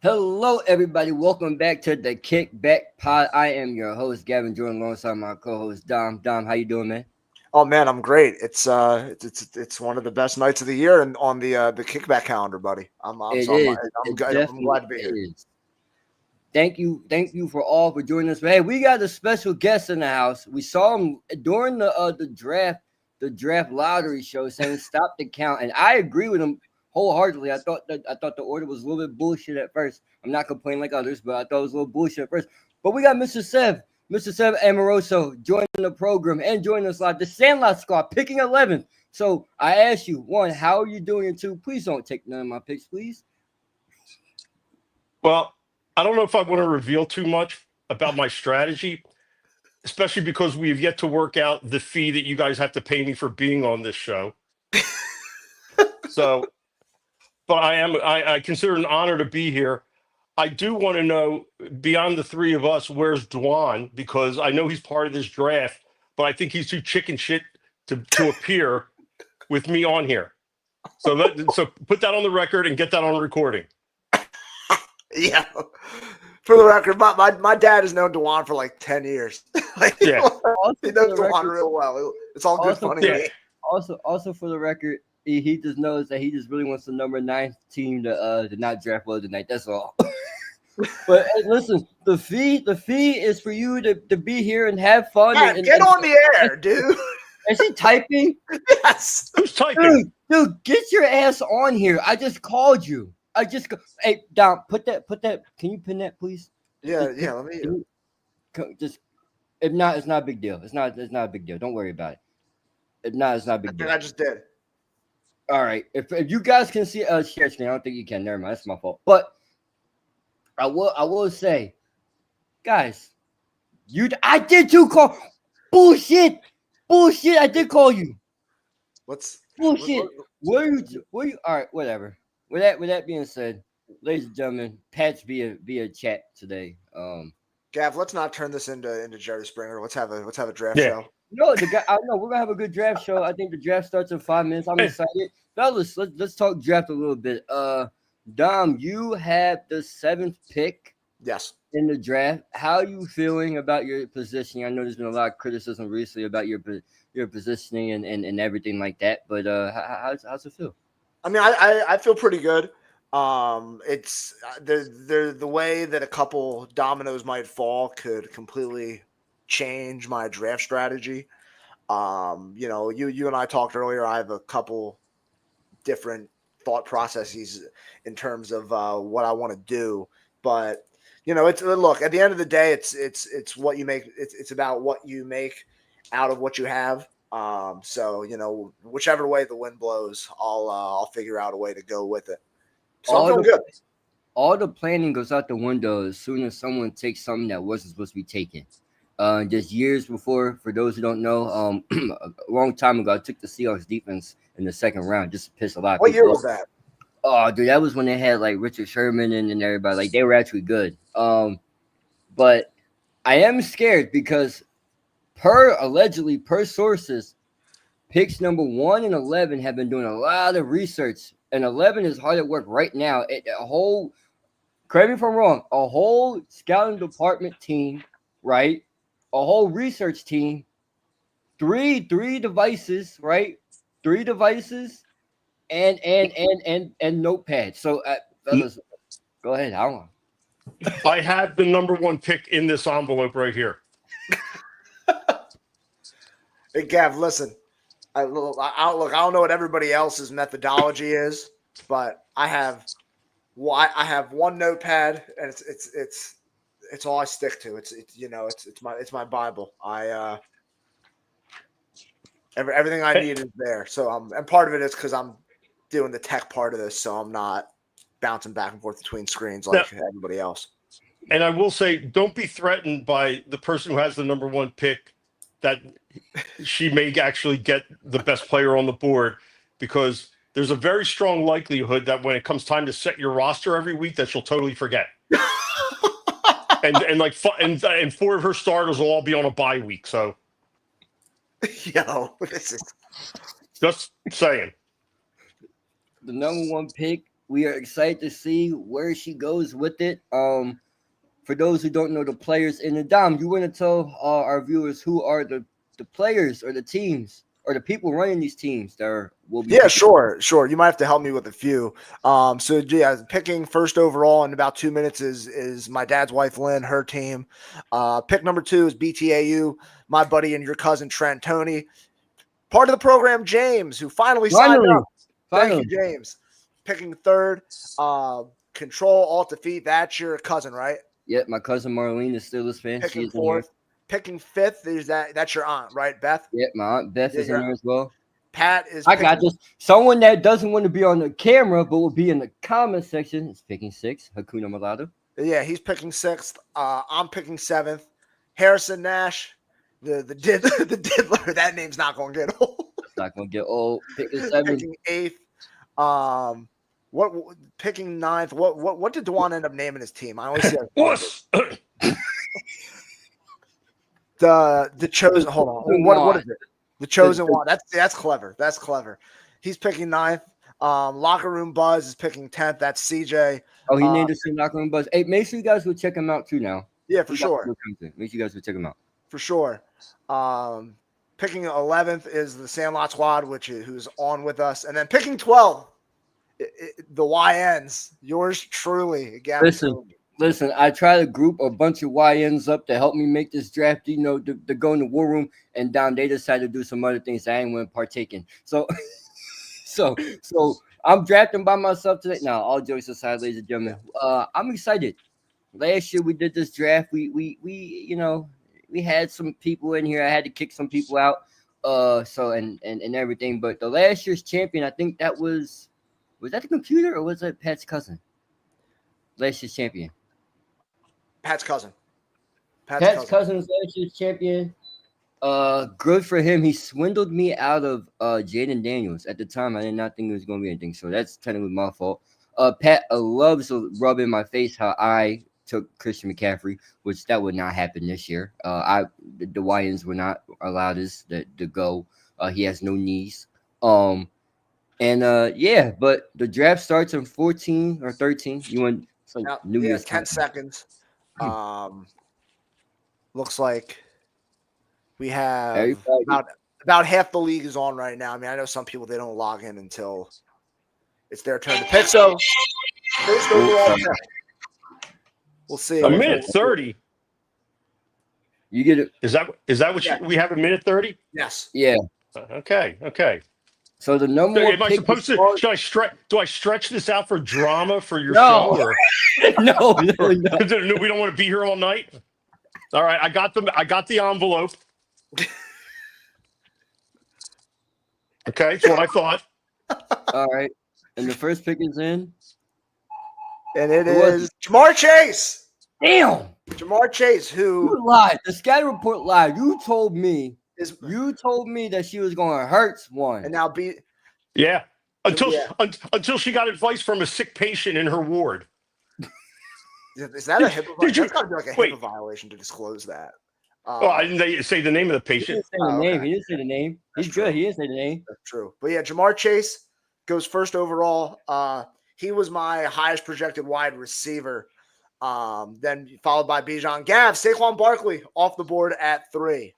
Hello, everybody. Welcome back to the Kickback Pod. I am your host, Gavin Jordan, alongside my co-host Dom. Dom, how you doing, man? Oh man, I'm great. It's one of the best nights of the year and on the kickback calendar, buddy. It is. It I'm glad definitely to be here. is. Thank you for all for joining us. Hey, we got a special guest in the house. We saw him during the draft lottery show, saying stop the count, and I agree with him wholeheartedly. I thought the order was a little bit bullshit at first. I'm not complaining like others, but I thought it was a little bullshit at first. But we got Mr. Sev Amoroso joining the program and joining us live. The Sandlot Squad picking 11th. So I ask you, one, how are you doing? And two, please don't take none of my picks, please. Well, I don't know if I want to reveal too much about my strategy, especially because we have yet to work out the fee that you guys have to pay me for being on this show. So, but I consider it an honor to be here. I do want to know, beyond the three of us, where's Dwan? Because I know he's part of this draft, but I think he's too chicken shit to appear with me on here. So put that on the record and get that on recording. Yeah. For the record, my dad has known Dewan for like 10 years. Yeah. He knows Dewan real well. It's all good funny. Yeah. Also for the record, he just knows that he just really wants the number 9 team to not draft well tonight. That's all. But hey, listen, the fee is for you to be here and have fun. Man, and get on the air, dude. Is he typing? Yes. Who's typing? Dude, get your ass on here. I just called you. Hey, Dom, put that. Can you pin that, please? Yeah. Let me. Just if not, it's not a big deal. It's not a big deal. Don't worry about it. If not, it's not a big deal. I just did. All right. If you guys can see share screen, I don't think you can. Never mind. That's my fault. But I will say, guys, I did too call. Bullshit. I did call you. Bullshit. What are you? All right. Whatever. With that being said, ladies and gentlemen, Pat's via chat today. Gav, let's not turn this into Jerry Springer. Let's have a draft Yeah. show. No, I know we're gonna have a good draft show. I think the draft starts in 5 minutes. I'm excited, fellas. Let's talk draft a little bit. Dom, you have the 7th pick. Yes. In the draft. How are you feeling about your positioning? I know there's been a lot of criticism recently about your positioning and everything like that. But how's it feel? I mean, I feel pretty good. It's the way that a couple dominoes might fall could completely change my draft strategy. You and I talked earlier. I have a couple different thought processes in terms of what I want to do, but it's look, at the end of the day, it's what you make. It's about what you make out of what you have. So whichever way the wind blows, I'll figure out a way to go with it. So I'm feeling good. All the planning goes out the window as soon as someone takes something that wasn't supposed to be taken. Just years before, for those who don't know, a long time ago, I took the Seahawks defense in the 2nd round just to piss a lot of people off. What year was that? Oh, dude, that was when they had like Richard Sherman and everybody. Like they were actually good. But I am scared because per sources, picks number 1 and 11 have been doing a lot of research, and 11 is hard at work right now. Correct me if I'm wrong, a whole scouting department team, right? A whole research team, three devices, right? 3 devices, and notepad. So, fellas, go ahead. I have the number 1 pick in this envelope right here. Hey, Gav, listen. I don't know what everybody else's methodology is, but I have 1 notepad, and it's all I stick to. It's my Bible. Everything I need is there. So and part of it is because I'm doing the tech part of this, so I'm not bouncing back and forth between screens like everybody else. And I will say, don't be threatened by the person who has the number 1 pick that she may actually get the best player on the board, because there's a very strong likelihood that when it comes time to set your roster every week, that she'll totally forget. and 4 of her starters will all be on a bye week. So, this is just saying. The number 1 pick We are excited to see where she goes with it. For those who don't know the players in the Dom, you want to tell our viewers who are the players or the teams or the people running these teams that will be. Yeah, sure. You might have to help me with a few. So yeah, picking first overall in about 2 minutes is my dad's wife Lynn, her team. Pick number 2 is BTAU, my buddy and your cousin Trent Tony. Part of the program, James, who finally signed up. Thank you, James. Picking third, Control Alt Defeat. That's your cousin, right? Yeah, my cousin Marlene is still a fan. Picking fourth. Picking fifth is that's your aunt, right, Beth? Yeah, my aunt Beth is in there as well. Pat is. I got this. Someone that doesn't want to be on the camera but will be in the comment section is picking 6. Hakuna Matata. Yeah, he's picking 6th. I'm picking 7th. Harrison Nash, the diddler. That name's not going to get old. It's not going to get old. Picking 7th. Picking 8th. What picking 9th? What did Dewan end up naming his team? I always say the chosen. Hold on. What is it? The chosen one. That's clever. That's clever. He's picking 9th. Locker Room Buzz is picking 10th. That's CJ. Oh, he named us in Locker Room Buzz. Hey, make sure you guys will check him out too now. Yeah, for sure. Make sure you guys will check him out. For sure. Picking 11th is the Sandlot Squad, who's on with us. And then picking 12th, the YNs. Yours truly. Gavin. Listen, I try to group a bunch of YNs up to help me make this draft, to go in the war room, and down they decided to do some other things I ain't want to partake in. So I'm drafting by myself today. Now, all jokes aside, ladies and gentlemen, I'm excited. Last year we did this draft. We had some people in here. I had to kick some people out. And everything. But the last year's champion, I think that was that the computer or was it Pat's cousin? Last year's champion. Pat's cousin. Pat's cousin was last year's champion. Good for him. He swindled me out of Jaden Daniels. At the time, I did not think it was going to be anything, so that's technically my fault. Pat loves to rub in my face how I took Christian McCaffrey, which that would not happen this year. The YNs were not allowed to go. He has no knees. But the draft starts in 14 or 13. You want New Year's 10 seconds. Looks like we have about half the league is on right now. I mean, I know some people, they don't log in until it's their turn to pick. So first overall pick. We'll see. A minute 30. You get it. Is that what we have? A minute 30? Yes. Yeah. Okay. So the number one am I supposed to? Should I stretch? Do I stretch this out for drama for your No. show? Or? No. We don't want to be here all night. All right, I got the envelope. Okay, that's what I thought. All right, and the first pick is in, and it is Jamar Chase. Damn, Jamar Chase, who you lied. The scatter report lied. You told me that she was going to Hurts one, and now until she got advice from a sick patient in her ward. Is that a HIPAA? That's got to be like a HIPAA violation to disclose that. Didn't they say the name of the patient? He didn't say the name. He's good. He didn't say the name. That's true. But yeah, Jamar Chase goes first overall. He was my highest projected wide receiver. Then followed by Bijan Gav. Saquon Barkley off the board at 3.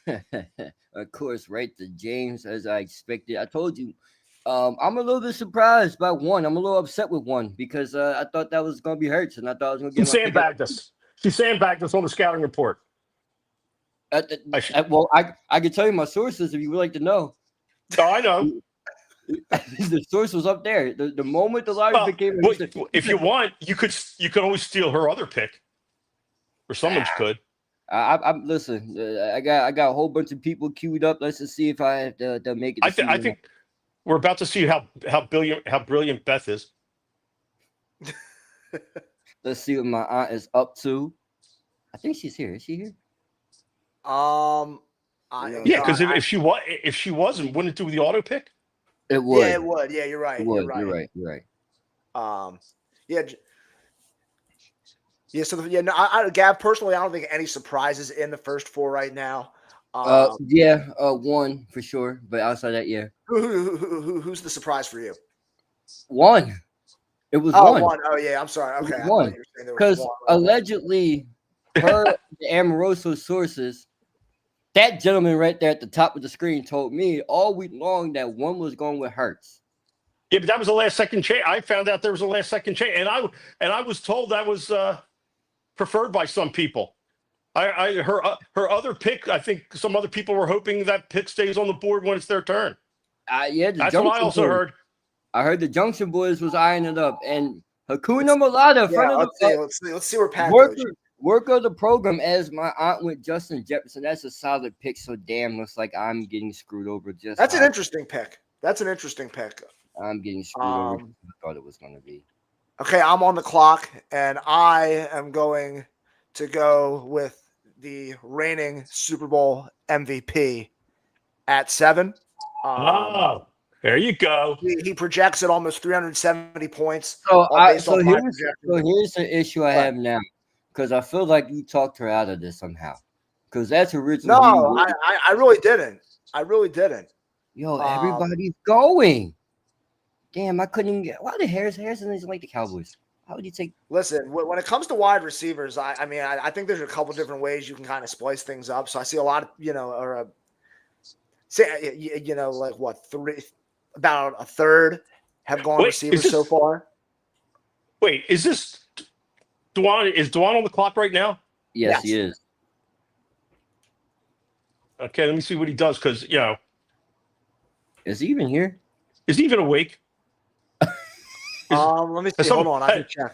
Of course, right to James as I expected. I told you. I'm a little bit surprised by 1. I'm a little upset with 1 because I thought that was going to be Hurts, and I thought I was going to get sandbagged us. She sandbagged us on the scouting report. I can tell you my sources if you would like to know. Oh, I know. The source was up there. The moment the lottery became. If you want, you could always steal her other pick, or someone could. I'm listen. I got a whole bunch of people queued up. Let's just see if I have to make it. I think we're about to see how brilliant Beth is. Let's see what my aunt is up to. I think she's here. Is she here? Because if she wasn't, wouldn't it do the auto pick? It would. Yeah, it would. Yeah, you're right. You're right. Gav, personally, I don't think any surprises in the first 4 right now. 1 for sure, but outside that, yeah. Who's the surprise for you? 1. It was Oh, one. one. Oh, yeah. I'm sorry. Okay. I thought One. you were saying there was Because one. allegedly, per the Amoroso sources, that gentleman right there at the top of the screen told me all week long that one was going with Hurts. Yeah, but that was a last second change. I found out there was a last second change, and I was told that was preferred by some people. Her other pick. I think some other people were hoping that pick stays on the board when it's their turn. Yeah, That's what I also heard. I heard the Junction Boys was eyeing it up, and Hakuna Matata, Yeah, front of let's see where Pat worker, goes. worker of the program, as my aunt went Justin Jefferson. That's a solid pick. So damn, looks like I'm getting screwed over. That's an interesting pick. I'm getting screwed over. I thought it was going to be. Okay, I'm on the clock, and I am going to go with the reigning Super Bowl MVP at 7. There you go. He projects at almost 370 points. So here's the issue I have now, because I feel like you talked her out of this somehow. Because that's originally. No, I really didn't. Yo, everybody's going. Damn, I couldn't even get. Why the Harrison isn't like the Cowboys? How would you take? Listen, when it comes to wide receivers, I think there's a couple different ways you can kind of splice things up. So I see a lot of like what about a third have gone receivers so far. Wait, is this Dwan? Is Dwan on the clock right now? Yes, he is. Okay, let me see what he does because is he even here? Is he even awake? Let me see. Hold on, I can check.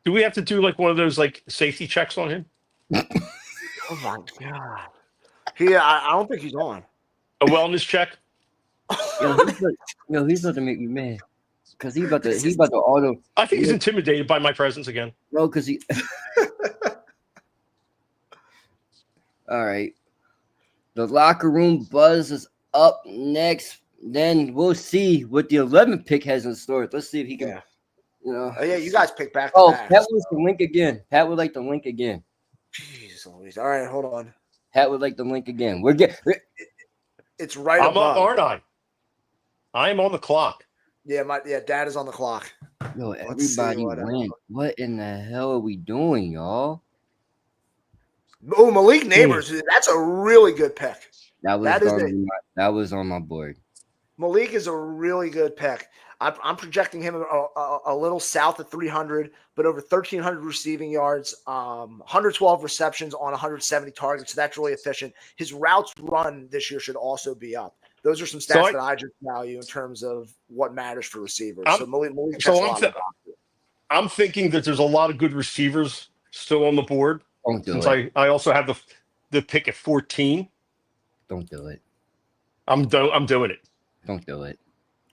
Do we have to do like one of those like safety checks on him? Oh my god! I don't think he's on. A wellness check. He's about to make me mad because he's about to auto. I think he's intimidated by my presence again. No, because he. All right, the locker room buzz is up next. Then we'll see what the 11th pick has in store. Let's see if he can. Yeah. You guys pick back. Pat was the link again. Pat would like the link again. Jeez Louise. All right, hold on. Pat would like the link again. It's right I'm above. up, aren't I? I am on the clock. Yeah, Dad is on the clock. Yo, everybody went. What in the hell are we doing, y'all? Oh, Malik Neighbors. That's a really good pick. That was on my board. Malik is a really good pick. I'm projecting him a little south of 300, but over 1,300 receiving yards, 112 receptions on 170 targets. So that's really efficient. His routes run this year should also be up. Those are some stats that I just value in terms of what matters for receivers. I'm thinking that there's a lot of good receivers still on the board. I also have the pick at 14. Don't do it. I'm doing it. Don't do it.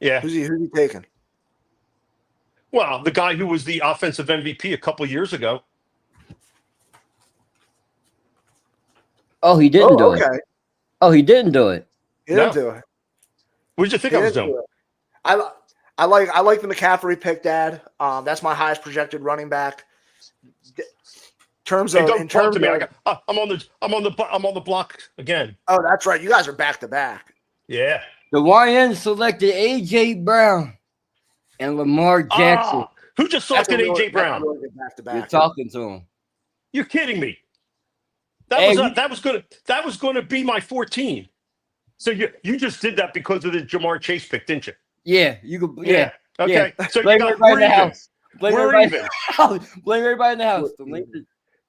Yeah. Who's he taking? Well, the guy who was the offensive MVP a couple of years ago. Oh, he didn't do it. Oh, he didn't do it. He didn't do it. What did you think I was doing? I like the McCaffrey pick, Dad. That's my highest projected running back. I'm on the block again. Oh, that's right. You guys are back to back. Yeah. The YN selected A.J. Brown and Lamar Jackson. Who just selected A.J. Brown? You're talking to him. You're kidding me. That was gonna be my 14. So you just did that because of the Jamar Chase pick, didn't you? Yeah, you could. Yeah. Okay. Yeah. So blame everybody in the house. Blame everybody in the house.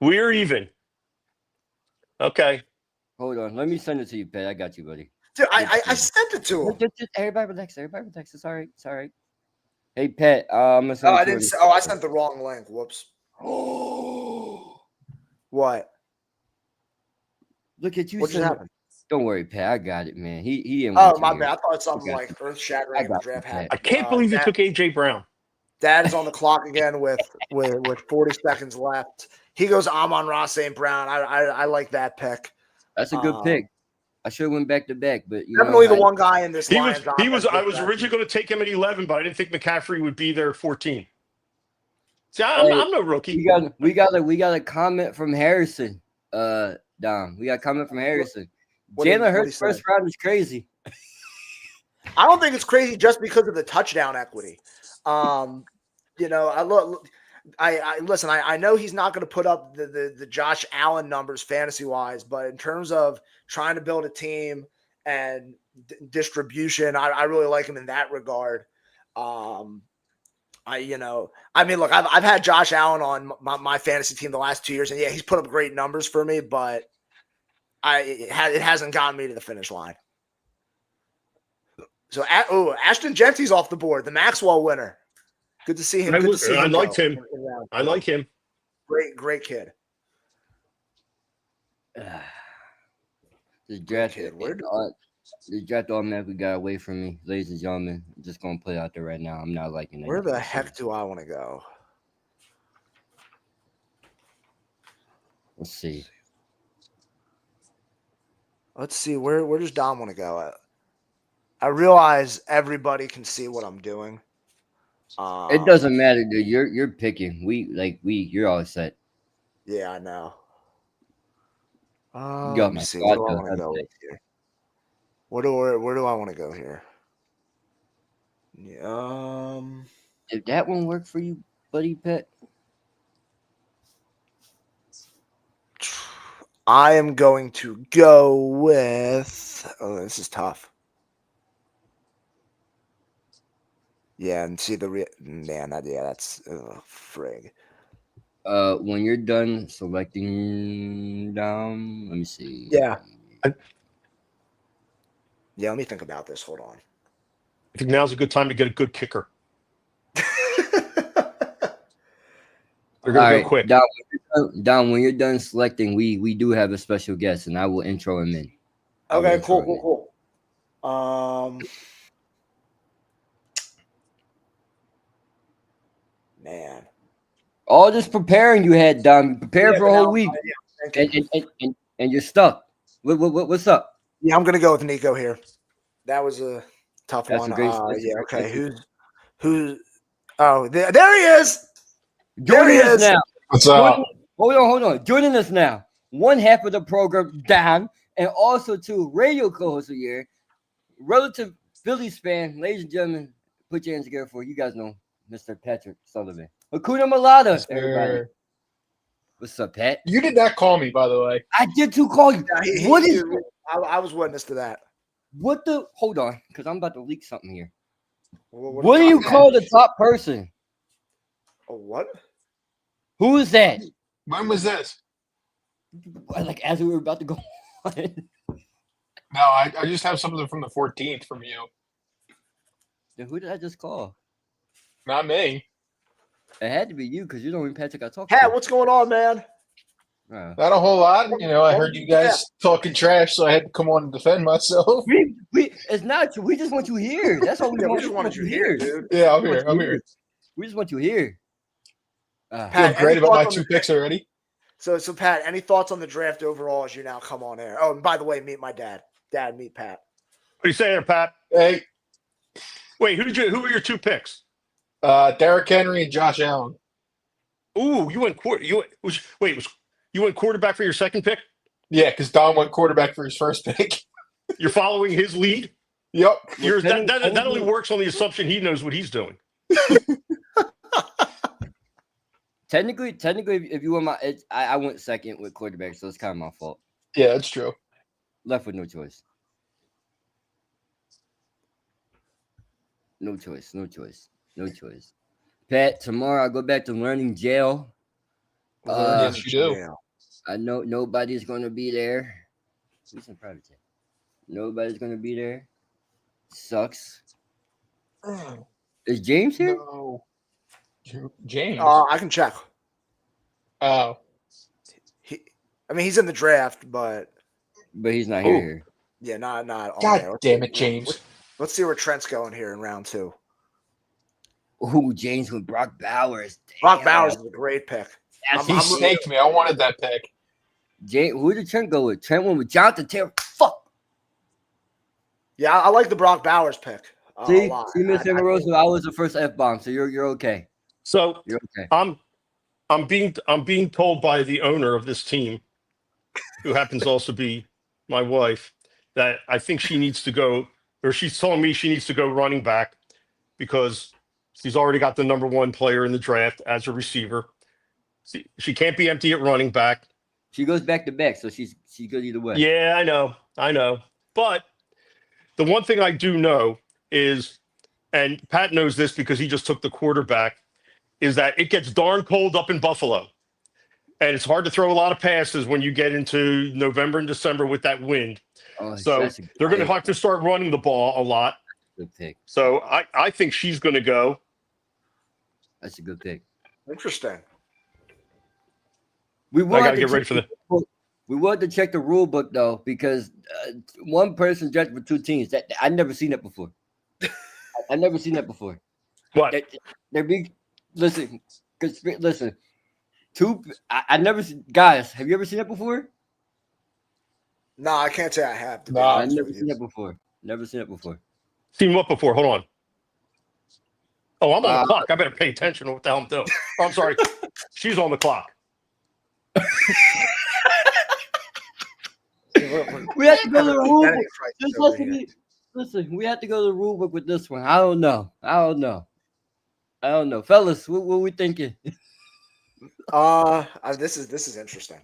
We're even. Okay. Hold on. Let me send it to you, Pat. I got you, buddy. Dude, I sent it to him. Just everybody relax. It's all right. It's all right. Hey, Pat. I sent the wrong link. Whoops. What? Look at you. What just happened? Don't worry, Pat. I got it, man. He didn't. Oh, my bad. I thought it something like earth shattering in the draft happened. I can't believe you took A.J. Brown. Dad is on the clock again with 40 seconds left. He goes Amon-Ra St. Brown. I like that pick. That's a good pick. I should have went back to back, but definitely the one guy in this line. I was originally going to take him at 11, but I didn't think McCaffrey would be there at 14. See, I'm no rookie. We got a comment from Harrison. Dom. We got a comment from Harrison. Jalen Hurts first round is crazy. I don't think it's crazy just because of the touchdown equity. You know, I look. I listen. I know he's not going to put up the Josh Allen numbers fantasy wise, but in terms of trying to build a team and distribution, I really like him in that regard. I mean, look, I've had Josh Allen on my fantasy team the last 2 years, and yeah, he's put up great numbers for me, but it hasn't gotten me to the finish line. So, Ashton Genty's off the board, the Maxwell winner. Good to see him. Good to see him. I liked him. I like him. Great kid. The draft, Kid, the draft automatically got away from me, ladies and gentlemen. I'm just gonna put it out there right now. I'm not liking it. Where the heck do I want to go? Let's see. Let's see. Where does Dom want to go at? I realize everybody can see what I'm doing. It doesn't matter, dude. You're picking. You're all set. Yeah, I know. You got Let me my see. thought, Where do I though. want to go with here? Where do I want to go here? Did that one work for you, buddy pet? I am going to go with. Oh, this is tough. Yeah, and see that's frig. When you're done selecting down, let me see. Yeah. Yeah, let me think about this. Hold on. I think now's a good time to get a good kicker. They're going to go quick. Don, when you're done selecting, we do have a special guest, and I will intro him in. Okay, cool. Man. All this preparing you had, Don. Prepared for a whole week, Yeah, and you're stuck. What's up? Yeah, I'm gonna go with Nico here. That was a tough That's one. a great. Yeah, okay. Who's? Oh, there he is. Joining us now. What's up? Hold on. Joining us now, one half of the program, Don, and also two radio co-hosts here, relative Phillies fan, ladies and gentlemen. Put your hands together for you guys know Mr. Patrick Sullivan. Hakuna Malata, everybody. What's up, Pat? You did not call me, by the way. I did too call you. Yeah, I was witness to that. What the? Hold on, because I'm about to leak something here. What do you call the top person? Oh, what? Who is that? When was this? Like as we were about to go on. No, I just have something from the 14th from you. Then who did I just call? Not me. It had to be you because you're the only Patrick I talked Pat, to. what's going on, man? Not a whole lot. You know, I heard you guys talking trash, so I had to come on and defend myself. We it's not you. We just want you here. That's all we want. We just wanted you here, dude. Yeah, I'm here. We just want you here. I feel great about my two picks already. So Pat, any thoughts on the draft overall as you now come on air? Oh, and by the way, meet my dad. Dad, meet Pat. What are you saying there, Pat? Hey, Wait, who were your two picks? Derrick Henry and Josh Allen. Ooh, you went quarterback for your second pick? Yeah, because Don went quarterback for his first pick. You're following his lead? Yep. That only works on the assumption he knows what he's doing. Technically, if you were I went second with quarterback, so it's kind of my fault. Yeah, that's true. Left with no choice. No choice. Pat, tomorrow I go back to learning jail. Yes, you do. I know nobody's going to be there. Who's in private jet? Nobody's going to be there. Sucks. Is James here? No. James. I can check. Oh. He's in the draft, but he's not here. Yeah, not on God there. damn it, James. Let's see where Trent's going here in round 2. Ooh, James with Brock Bowers. Damn. Brock Bowers is a great pick. He snaked me. I wanted that pick. James, who did Trent go with? Trent went with Jonathan Taylor. Fuck. Yeah, I like the Brock Bowers pick. See, Mr. Moroso, I was the first F-bomb, so you're okay. So you're okay. I'm being told by the owner of this team, who happens to also be my wife, that I think she needs to go, or she's telling me she needs to go running back because She's already got the number one player in the draft as a receiver. She can't be empty at running back. She goes back to back, so she's good either way. Yeah, I know. But the one thing I do know is, and Pat knows this because he just took the quarterback, is that it gets darn cold up in Buffalo. And it's hard to throw a lot of passes when you get into November and December with that wind. Oh, So that's a good they're going to pick. have to start running the ball a lot. Good pick. So I think she's going to go. That's a good pick. Interesting. We I want got to get ready for the. We want to check the rule book though, because one person judged for two teams. That I never seen that before. I never seen that before. What? They're big. Listen, listen. I never seen guys. Have you ever seen that before? No, I can't say I have. To be No, I've honest never with seen you. that before. Never seen it before. Seen what before? Hold on. Oh, I'm on the clock. I better pay attention to what the hell I'm doing. Oh, I'm sorry. She's on the clock. We have to go to the rule book. Identity crisis This over has to here. be, listen, we have to go to the rule book with this one. I don't know, fellas. What we thinking? This is interesting.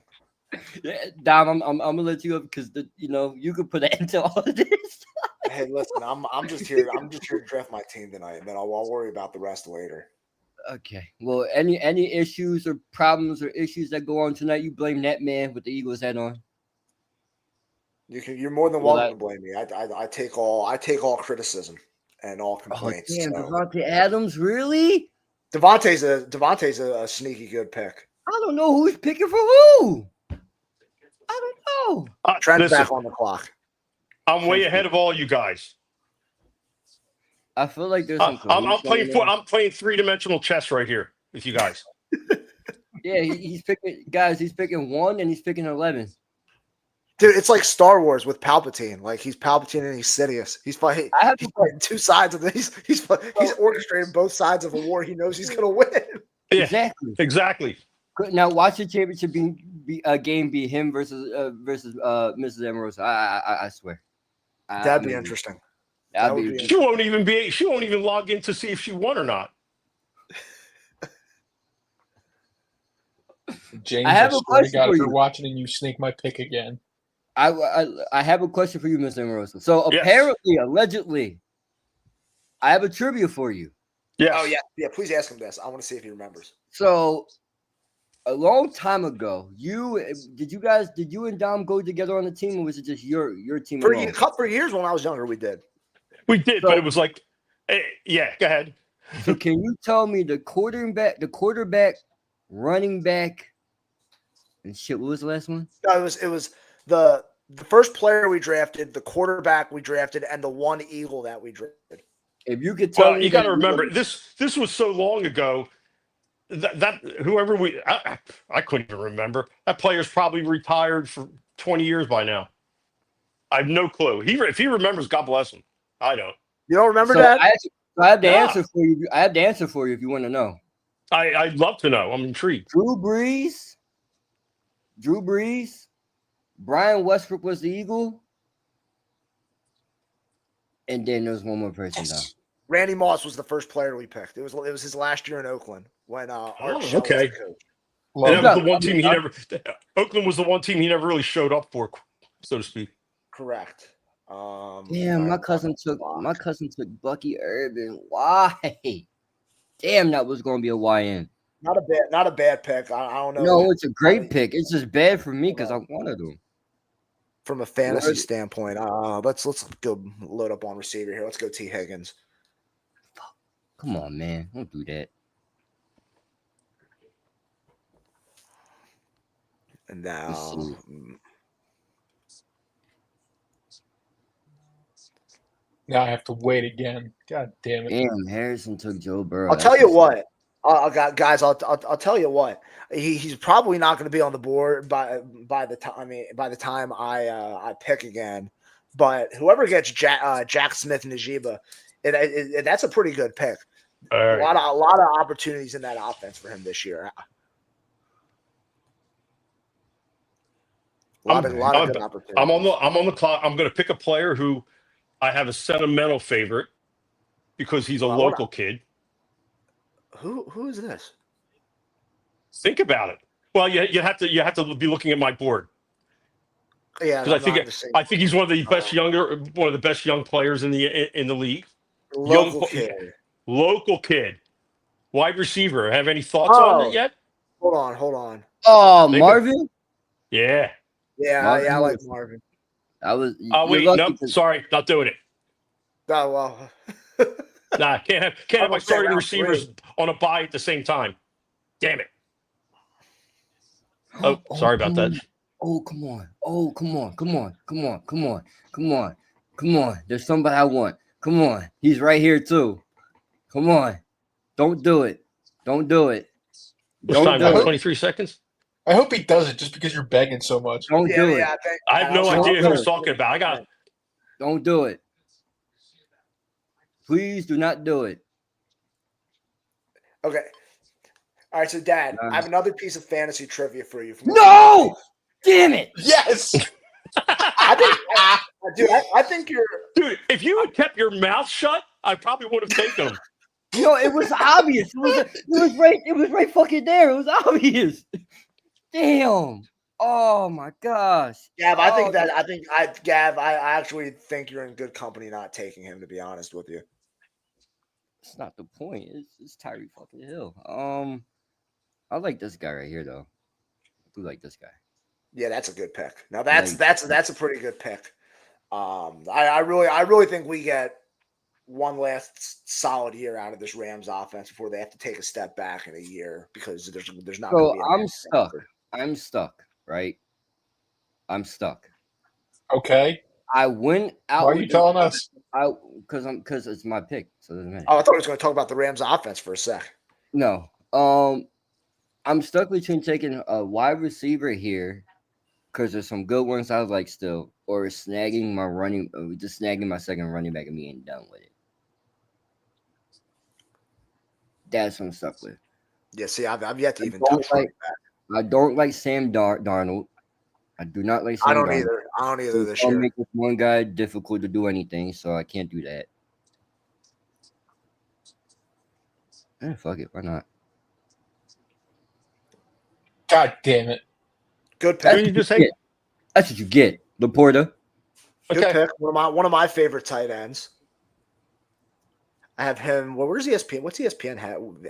Yeah, Dom, I'm gonna let you up because you could put an end to all of this. Hey, listen, I'm just here. I'm just here to draft my team tonight, and then I'll worry about the rest later. Okay. Well, any issues or problems or issues that go on tonight, you blame that man with the Eagles hat on. You're more than Well, welcome to blame me. I take all criticism and all Oh complaints. damn, so. Devontae Adams, really? Devontae's a sneaky good pick. I don't know who's picking for who. I don't know. Trent's Listen, back on the clock. I'm way ahead of all you guys. I feel like there's I'm some. playing three-dimensional chess right here with you guys. Yeah, he's picking guys. He's picking 1 and he's picking 11. Dude, it's like Star Wars with Palpatine. Like he's Palpatine and he's Sidious. He's fighting two sides of this. He's orchestrating both sides of a war. He knows he's gonna win. Yeah, exactly. Now watch the championship game be him versus Mrs. Amorosa. I swear. That'd be interesting. That'd be She won't even log in to see if she won or not. James, I have a swear to question God, for if you're you. watching and you snake my pick again. I have a question for you, Mr. Amorosa. So Yes. apparently, allegedly, I have a trivia for you. Yes. Oh yeah. Please ask him this. I want to see if he remembers. So a long time ago, did you and Dom go together on the team, or was it just your team? For alone? for years when I was younger, we did. We did, So- but it was like, yeah, go ahead. So can you tell me the quarterback, running back, and shit? What was the last one? No, it was the first player we drafted, the quarterback we drafted, and the one Eagle that we drafted. If you could tell Well, me, you got to that- remember this was so long ago that whoever I couldn't even remember. That player's probably retired for 20 years by now. I have no clue. If he remembers, God bless him. I don't. You don't remember So that? I have the Yeah. answer for you. I have the answer for you if you want to know. I'd love to know. I'm intrigued. Drew Brees, Brian Westbrook was the Eagle, and then there's one more person though. Randy Moss was the first player we picked. It was his last year in Oakland when Art Shell okay. was the coach. Love And it. that was the one team he never. Oakland was the one team he never really showed up for, so to speak. Correct. Damn, my cousin took Bucky Urban. Why? Damn, that was gonna be a YN. Not a bad pick. I don't know. No, it's a great pick. It's just bad for me because I wanted him. From a fantasy What? standpoint. Let's go load up on receiver here. Let's go T Higgins. Come on, man, don't do that. And now Now I have to wait again. God damn it. Damn, Harrison took Joe Burrow. I'll tell you what. Guys, I'll tell you what. He's probably not going to be on the board by the time I pick again. But whoever gets Jack Smith Najiba, that's a pretty good pick. All right. A lot of opportunities in that offense for him this year. A lot of good opportunities. I'm on the clock. I'm going to pick a player who I have a sentimental favorite because he's a local kid. Who is this? Think about it. Well, you have to be looking at my board Yeah, because I think he's one of the best young players in the league. local kid. Local kid, wide receiver. Have any thoughts on it Oh, yet? hold on. Oh, Think Marvin. Yeah. Yeah, Marvin I like was- Marvin. I was. Oh you're wait, lucky no, 'cause- sorry, not doing it. Oh well. Nah, can't have my gonna say starting round receivers on a bye at the same time. Damn it. Oh, sorry about come that. on. Oh, come on. Oh, come on. Come on. Come on. Come on. Come on. Come on. There's somebody I want. Come on. He's right here too. Come on. Don't do it. Don't do it. What's Don't time do now? it. 23 seconds. I hope he does it just because you're begging so much. Don't do it. I have no Don't idea do who's it. talking about. I got Don't do it. Please do not do it. Okay. All right, so Dad, Nice. I have another piece of fantasy trivia for you. No! Damn it. Yes. I think you're. dude. If you had kept your mouth shut, I probably would have taken them. You know, it was obvious. It was right fucking there. It was obvious. Damn. Oh my gosh. Gav, Oh, I actually think you're in good company not taking him, to be honest with you. That's not the point. It's Tyree fucking Hill. I like this guy right here though. I do like this guy. Yeah, that's a good pick. Now that's a pretty good pick. I really think we get one last solid year out of this Rams offense before they have to take a step back in a year because there's not. So gonna be a I'm Rams stuck. roster. I'm stuck, right? I'm stuck. Okay. I went out. Why are you telling us? Because it's my pick. So it doesn't matter. Oh, I thought I was going to talk about the Rams offense for a sec. No. I'm stuck between taking a wide receiver here because there's some good ones I like still, or snagging my second running back and being done with it. That's what I'm stuck with. Yeah, see, I've yet to even don't touch like- that. I don't like Sam Darnold. I do not like Sam I don't Darnold. either. I don't either So this don't year. make this one guy difficult to do anything, so I can't do that. Fuck it, why not? God damn it. Good Who pick. did you just Yeah. say? That's what you get, Laporta. Good Okay. pick. One of my favorite tight ends. I have him. Well, where's ESPN? What's ESPN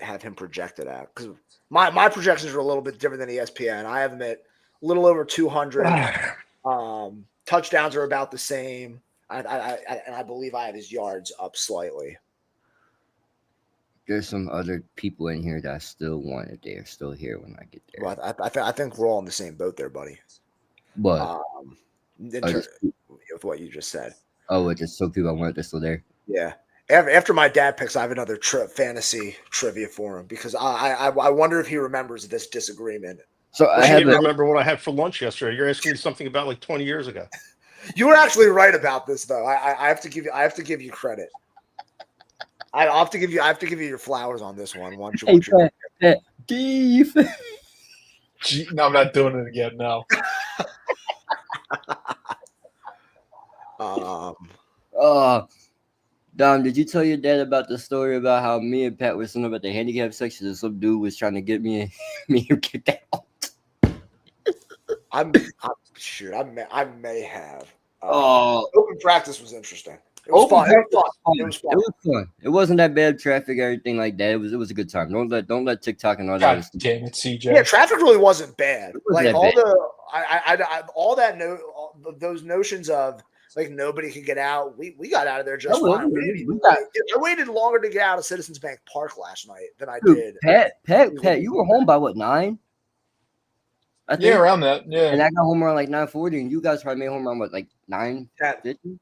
have him projected at? Because my projections are a little bit different than ESPN. I have him at a little over 200. Touchdowns are about the same. And I believe I have his yards up slightly. There's some other people in here that I still want if they are still here when I get there. Well, I think we're all in the same boat there, buddy. But With what you just said. it's just so people I want they're still there. Yeah. After my dad picks, I have another fantasy trivia for him because I wonder if he remembers this disagreement. So I I have can't remember what I had for lunch yesterday. You're asking me something about like 20 years ago. You were actually right about this, though. I have to give you credit. I have to give you your flowers on this one. Pat, defense. Gee, no, I'm not doing it again. No. Dom, did you tell your dad about the story about how me and Pat were sitting up at the handicap section and some dude was trying to get me and get that out? I'm sure I may have. Oh, Open practice was interesting. It was fun. It was fun. It was fun. It wasn't that bad traffic or anything like that. It was a good time. Don't let TikTok and all that. God damn it, CJ. Yeah, traffic really wasn't bad. It wasn't Like that all the those notions of like nobody could get out. We got out of there just fine. I waited longer to get out of Citizens Bank Park last night than I did. Pat, you were home by what, 9? I think. Yeah, around that. Yeah. And I got home around like 9:40, and you guys probably made home around what, like 9:50?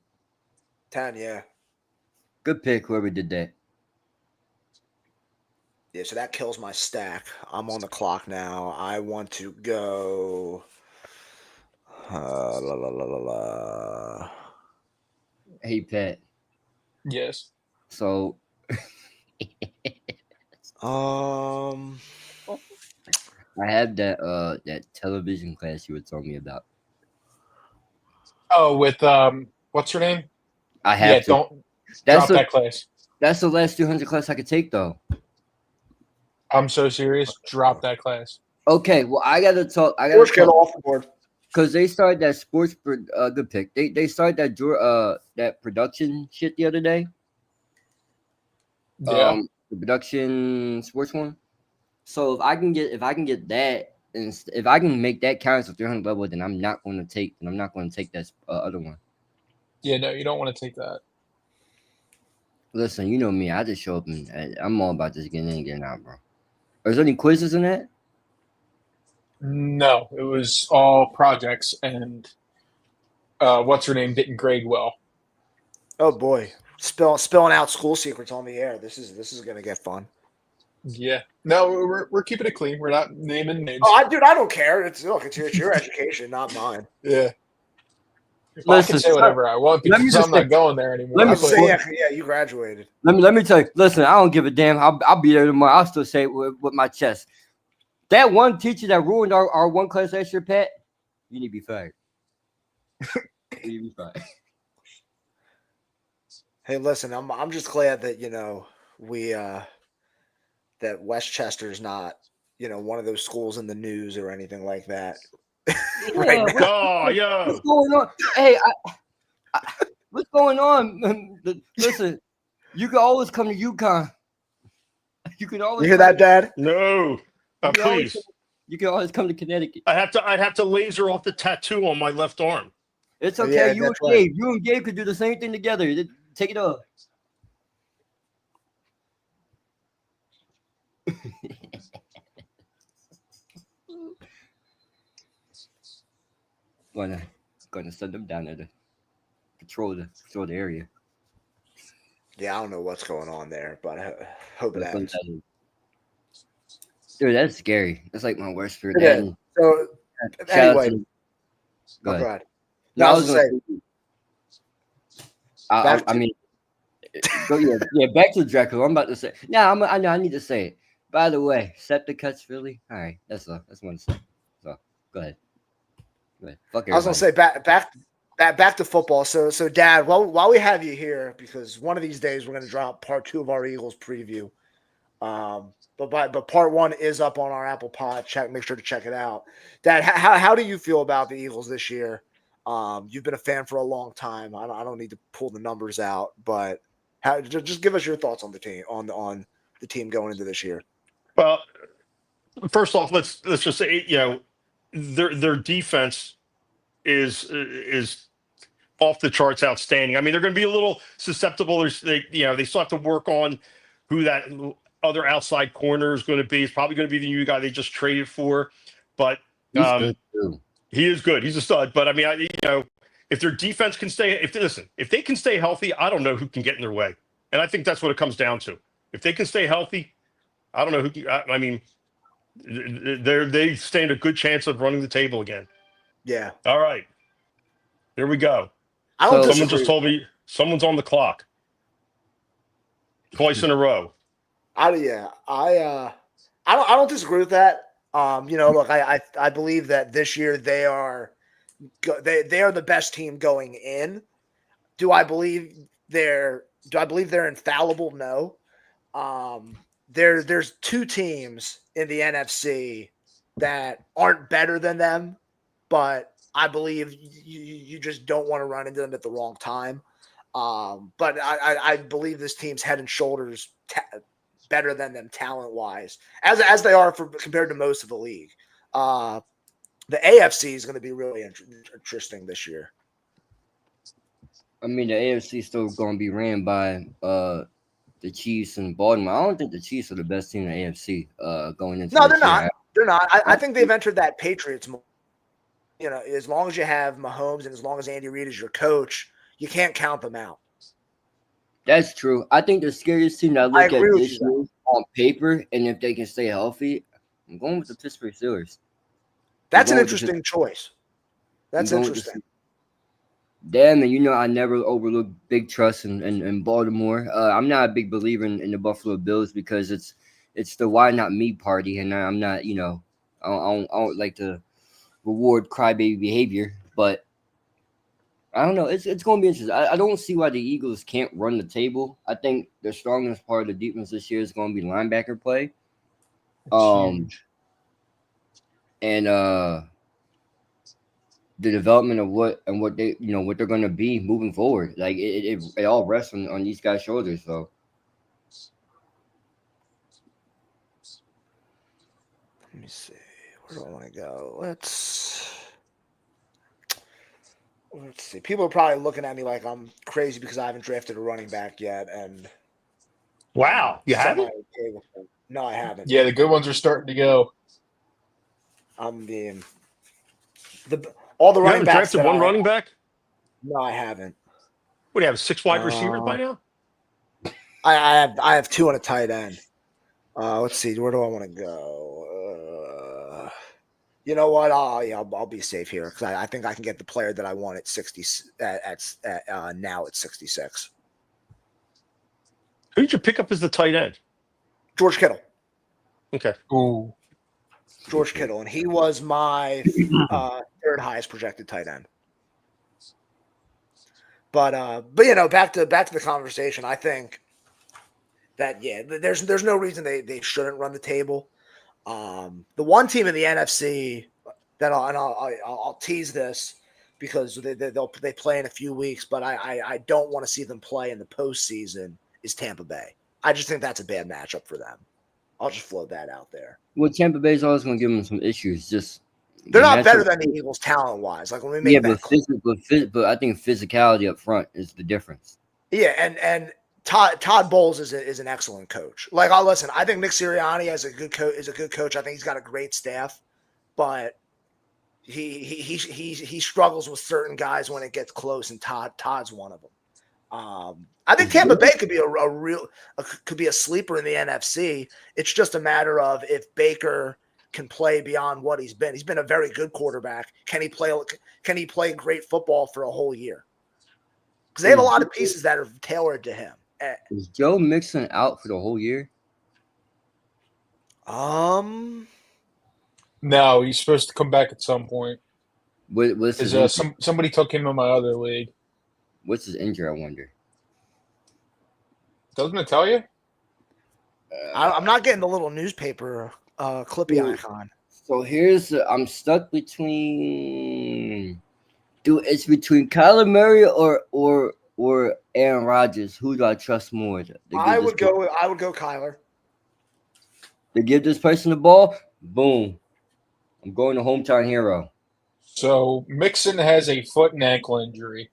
10, yeah. Good pick, whoever did that. Yeah, so that kills my stack. I'm on the clock now. I want to go. Hey, Pat. Yes. So, I have that television class you were telling me about. Oh, with what's her name? I have to. Don't That's drop that class. That's the last 200 class I could take, though. I'm so serious. Drop that class. Okay, well, I gotta talk. George, get off the board. Because they started that good pick. They started that production shit the other day. Yeah. The production sports one. So if I can get that, and if I can make that count as a 300 level, then I'm not going to take that other one. Yeah, no, you don't want to take that. Listen, you know me. I just show up and I'm all about just getting in and getting out, bro. Is there any quizzes in that? No, it was all projects, and what's her name didn't grade well. Oh boy, spilling out school secrets on the air. This is gonna get fun. Yeah. No, we're keeping it clean. We're not naming names. Oh, dude, I don't care. It's your education, not mine. Yeah. Well, I can say whatever I want because I'm not going there anymore. Yeah, you graduated. Let me tell you. Listen, I don't give a damn. I'll be there tomorrow. I'll still say it with my chest. That one teacher that ruined our one class last year, Pat, you need to be fired. You need to be fired. Hey, listen, I'm just glad that we that Westchester's not one of those schools in the news or anything like that. Right now. What's going on? Hey, what's going on? Listen, you can always come to UConn. You can always. You hear that, Dad? No, please. You can always come to Connecticut. I'd have to laser off the tattoo on my left arm. It's okay. You and Gabe could do the same thing together. Take it off. Gonna send them down there to patrol the area. Yeah, I don't know what's going on there, but I hope it happens. Dude, that's scary. That's like my worst fear. So anyway, go ahead. No, I was gonna say. I mean, back to Draco. I'm about to say. I know. I need to say it. By the way, septic cuts Philly. All right, that's one to say. So go ahead. Fuck everybody. I was gonna say back to football. So Dad, while we have you here, because one of these days we're gonna drop part 2 of our Eagles preview. But part 1 is up on our Apple Pod. Make sure to check it out. Dad, how do you feel about the Eagles this year? You've been a fan for a long time. I don't need to pull the numbers out, but just give us your thoughts on the team on the team going into this year. Well, first off, let's just say their defense is off the charts outstanding. I mean, they're going to be a little susceptible. They still have to work on who that other outside corner is going to be. It's probably going to be the new guy they just traded for, but he's good too. He is good. He's a stud. But I mean, if their defense can if they can stay healthy, I don't know who can get in their way. And I think that's what it comes down to. If they can stay healthy, I don't know who. I mean, they stand a good chance of running the table again. Yeah. All right. Here we go. Someone just told me someone's on the clock. Twice in a row. I don't disagree with that. Look, I believe that this year they are the best team going in. Do I believe they're infallible? No. There's 2 teams in the NFC that aren't better than them, but I believe you just don't want to run into them at the wrong time. But I believe this team's head and shoulders better than them talent-wise, as they are compared to most of the league. The AFC is going to be really interesting this year. I mean, the AFC is still going to be ran by the Chiefs and Baltimore. I don't think the Chiefs are the best team in the AFC going into. No, they're not. They're not. I think they've entered that Patriots. As long as you have Mahomes and as long as Andy Reid is your coach, you can't count them out. That's true. I think the scariest team that I look at this year on paper, and if they can stay healthy, I'm going with the Pittsburgh Steelers. That's an interesting choice. That's interesting. Damn, and I never overlook big trust in Baltimore. I'm not a big believer in the Buffalo Bills because it's the why not me party, and I'm not, I don't like to reward crybaby behavior, but I don't know. It's going to be interesting. I don't see why the Eagles can't run the table. I think the strongest part of the defense this year is going to be linebacker play. It's huge. And the development of what they what they're going to be moving forward. Like it all rests on these guys' shoulders. So let me see. Where do I want to go? Let's see. People are probably looking at me like I'm crazy because I haven't drafted a running back yet. And Wow, you haven't? No, I haven't. Yeah, the good ones are starting to go. I'm being all the You running haven't backs. drafted one running back? No, I haven't. What do you have? 6 wide receivers by now? I have 2 on a tight end. Let's see. Where do I want to go? You know what? I'll be safe here because I think I can get the player that I want at 60 now at 66. Who did you pick up as the tight end? George Kittle. Okay. Ooh. George Kittle, and he was my third highest projected tight end. But back to the conversation. I think that there's no reason they shouldn't run the table. The one team in the NFC that I'll tease this because they play in a few weeks, but I don't want to see them play in the postseason is Tampa Bay. I just think that's a bad matchup for them. I'll just float that out there. Well, Tampa Bay's always going to give them some issues. Just they're not better than the Eagles talent wise. Like when we make but I think physicality up front is the difference. Yeah, and Todd Bowles is an excellent coach. Like, listen, I think Nick Sirianni is a good coach. I think he's got a great staff, but he struggles with certain guys when it gets close, and Todd's one of them. I think Tampa Bay could be a sleeper in the NFC. It's just a matter of if Baker can play beyond what he's been. He's been a very good quarterback. Can he play great football for a whole year? Because they have a lot of pieces that are tailored to him. Is Joe Mixon out for the whole year? No, he's supposed to come back at some point. What's his somebody took him in my other league. What's his injury? I wonder. Doesn't it tell you? I'm not getting the little newspaper clippy icon. So I'm stuck between. It's between Kyler Murray or Aaron Rodgers. Who do I trust more? I would go Kyler. To give this person the ball, boom. I'm going to hometown hero. So Mixon has a foot and ankle injury.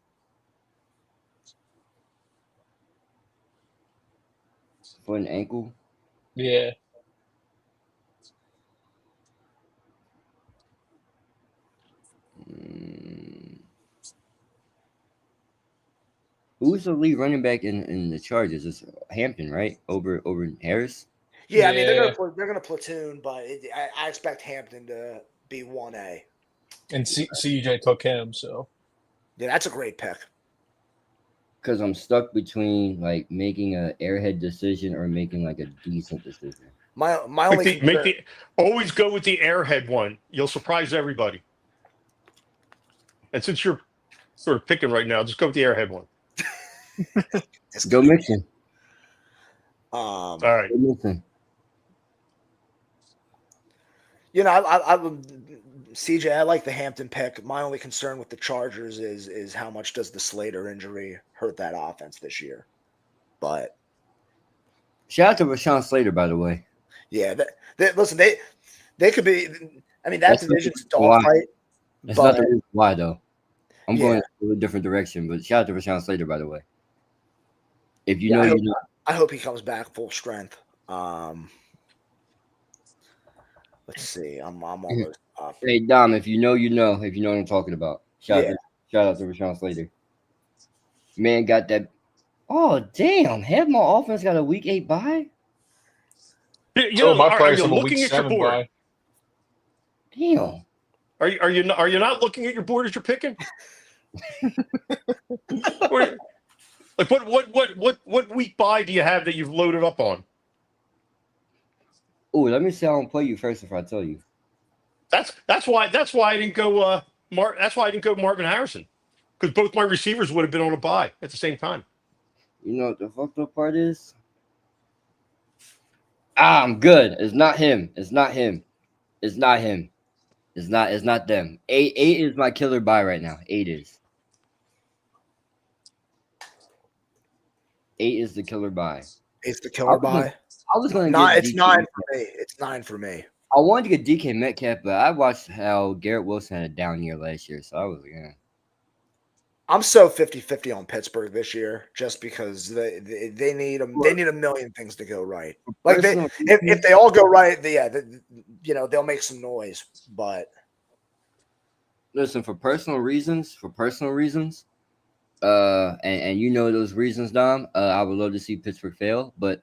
Foot and ankle? Yeah. Who's the lead running back in the Chargers? It's Hampton, right? Over Harris? Yeah, I mean they're gonna platoon, but I expect Hampton to be 1A. And CJ took him, so yeah, that's a great pick. Because I'm stuck between like making an airhead decision or making like a decent decision. My only always go with the airhead one. You'll surprise everybody. And since you're sort of picking right now, just go with the airhead one. Go Mixon. All right. Go Mixon. CJ, I like the Hampton pick. My only concern with the Chargers is how much does the Slater injury hurt that offense this year? But shout out to Rashawn Slater, by the way. Yeah, listen, they could be. I mean, that division's a dogfight. That's not the reason why, though. I'm going a different direction, but shout out to Rashawn Slater, by the way. If you know, you know. I hope he comes back full strength. Let's see. I'm almost up. Hey Dom, if you know, you know. If you know what I'm talking about. Shout out to Rashawn Slater. Man got that. Oh damn! Have my offense got a week 8 bye? My players have a looking week at your 7 board? bye. Damn. Are you not looking at your board as you're picking? Like what week bye do you have that you've loaded up on? Oh, let me see how I'm play you first before I tell you. That's why I didn't go that's why I didn't go Marvin Harrison. Because both my receivers would have been on a bye at the same time. You know what the fucked up part is? I'm good. It's not him. It's not him. It's not him. It's not them. Eight is my killer buy right now. Eight is the killer buy. It's the killer buy. I was gonna Not. get It's DK 9 Metcalf. for me. It's 9 for me. I wanted to get DK Metcalf, but I watched how Garrett Wilson had a down year last year, so I was like, yeah. I'm so 50-50 on Pittsburgh this year, just because they need a million things to go right. Like if they all go right, they'll make some noise. But listen, for personal reasons, and you know those reasons, Dom. I would love to see Pittsburgh fail, but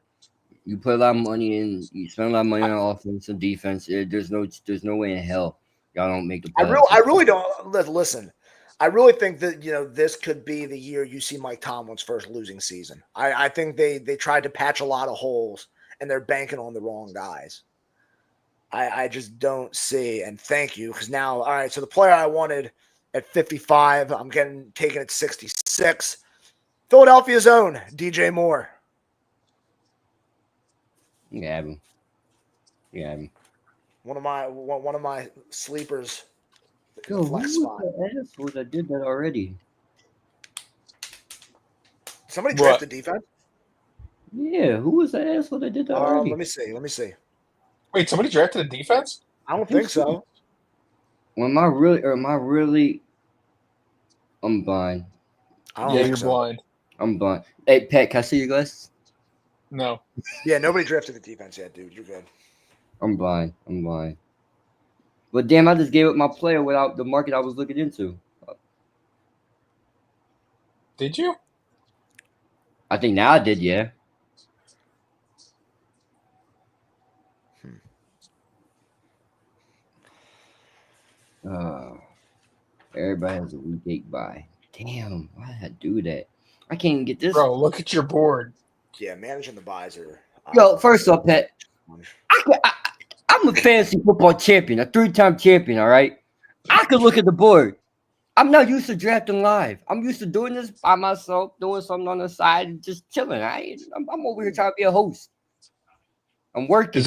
you put a lot of money in, you spend a lot of money on offense and defense. There's no way in hell y'all don't make the playoffs. I really don't listen. I really think that this could be the year you see Mike Tomlin's first losing season. I think they tried to patch a lot of holes and they're banking on the wrong guys. I just don't see. And thank you, because now, all right. So the player I wanted at 55, I'm taken at 66. Philadelphia's own DJ Moore. Yeah, him. One of my sleepers. Yo, Flex who spot. was the asshole that did that already? Somebody drafted defense. Yeah, who was the asshole that did that already? Let me see. Wait, somebody drafted a defense? I don't think so. Well, am I really? I'm blind. I don't Yeah, think you're so. blind. I'm blind. Hey, Pat, can I see your glasses? No. Yeah, nobody drafted the defense yet, dude. You're good. I'm blind. But damn, I just gave up my player without the market I was looking into. Did you? I think now I did, yeah. Everybody has a week 8 bye. Damn, why did I do that? I can't even get this. Bro, look at your board. Yeah, managing the buys are. Yo, first off, Pat, I'm a fantasy football champion, a 3-time champion, all right? I could look at the board. I'm not used to drafting live. I'm used to doing this by myself, doing something on the side, and just chilling. I'm over here trying to be a host. I'm working. Is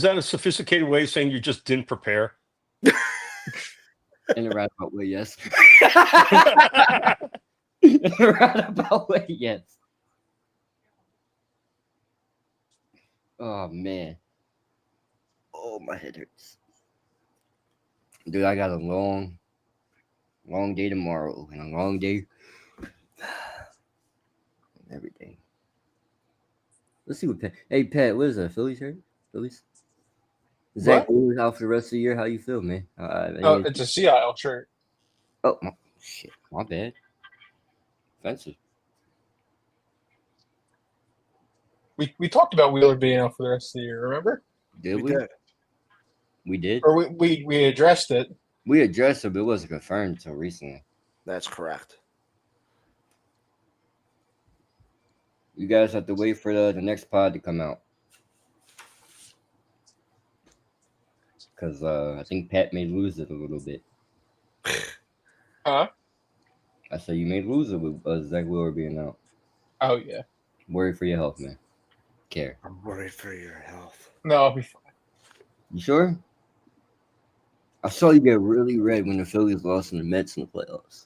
that a sophisticated way of saying you just didn't prepare? In a roundabout way, yes. In a roundabout way, yes. Oh, man. Oh, my head hurts. Dude, I got a long day tomorrow and a long day everything. Let's see what Pat. Hey, Pat, what is that? Phillies shirt? Phillies? Zach Wheeler's out for the rest of the year. How you feel, man? It's a Seattle shirt. Oh, shit. My bad. Offensive. We talked about Wheeler being out for the rest of the year, remember? Did we? We did. Or we addressed it. We addressed it, but it wasn't confirmed until recently. That's correct. You guys have to wait for the next pod to come out. Because I think Pat may lose it a little bit. Huh? I said you may lose it with Zach Wheeler being out. Oh, yeah. Worry for your health, man. Care. I'm worried for your health. No, I'll be fine. You sure? I saw you get really red when the Phillies lost in the Mets in the playoffs.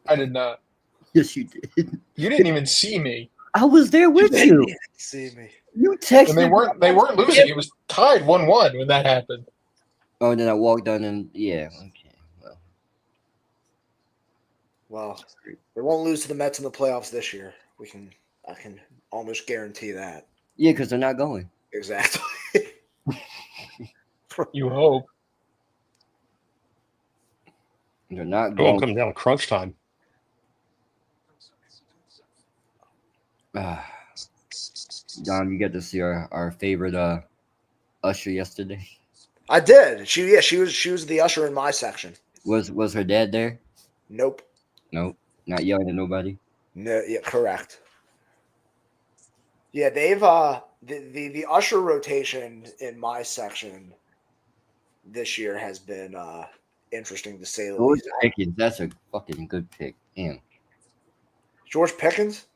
I did not. Yes, you did. You didn't even see me. I was there with you. See me. You texted. And they weren't losing. It was tied 1-1 when that happened. Oh, and then I walked down and yeah. Okay. Well, they won't lose to the Mets in the playoffs this year. I can almost guarantee that. Yeah, because they're not going. Exactly. You hope. They're not It going. won't come down crunch time. Don, you got to see our favorite usher yesterday. I did. She was the usher in my section. Was her dad there? Nope. Nope. Not yelling at nobody. No. Yeah. Correct. Yeah, they've the usher rotation in my section this year has been interesting to say the George least. Pickens, that's a fucking good pick. Damn. George Pickens?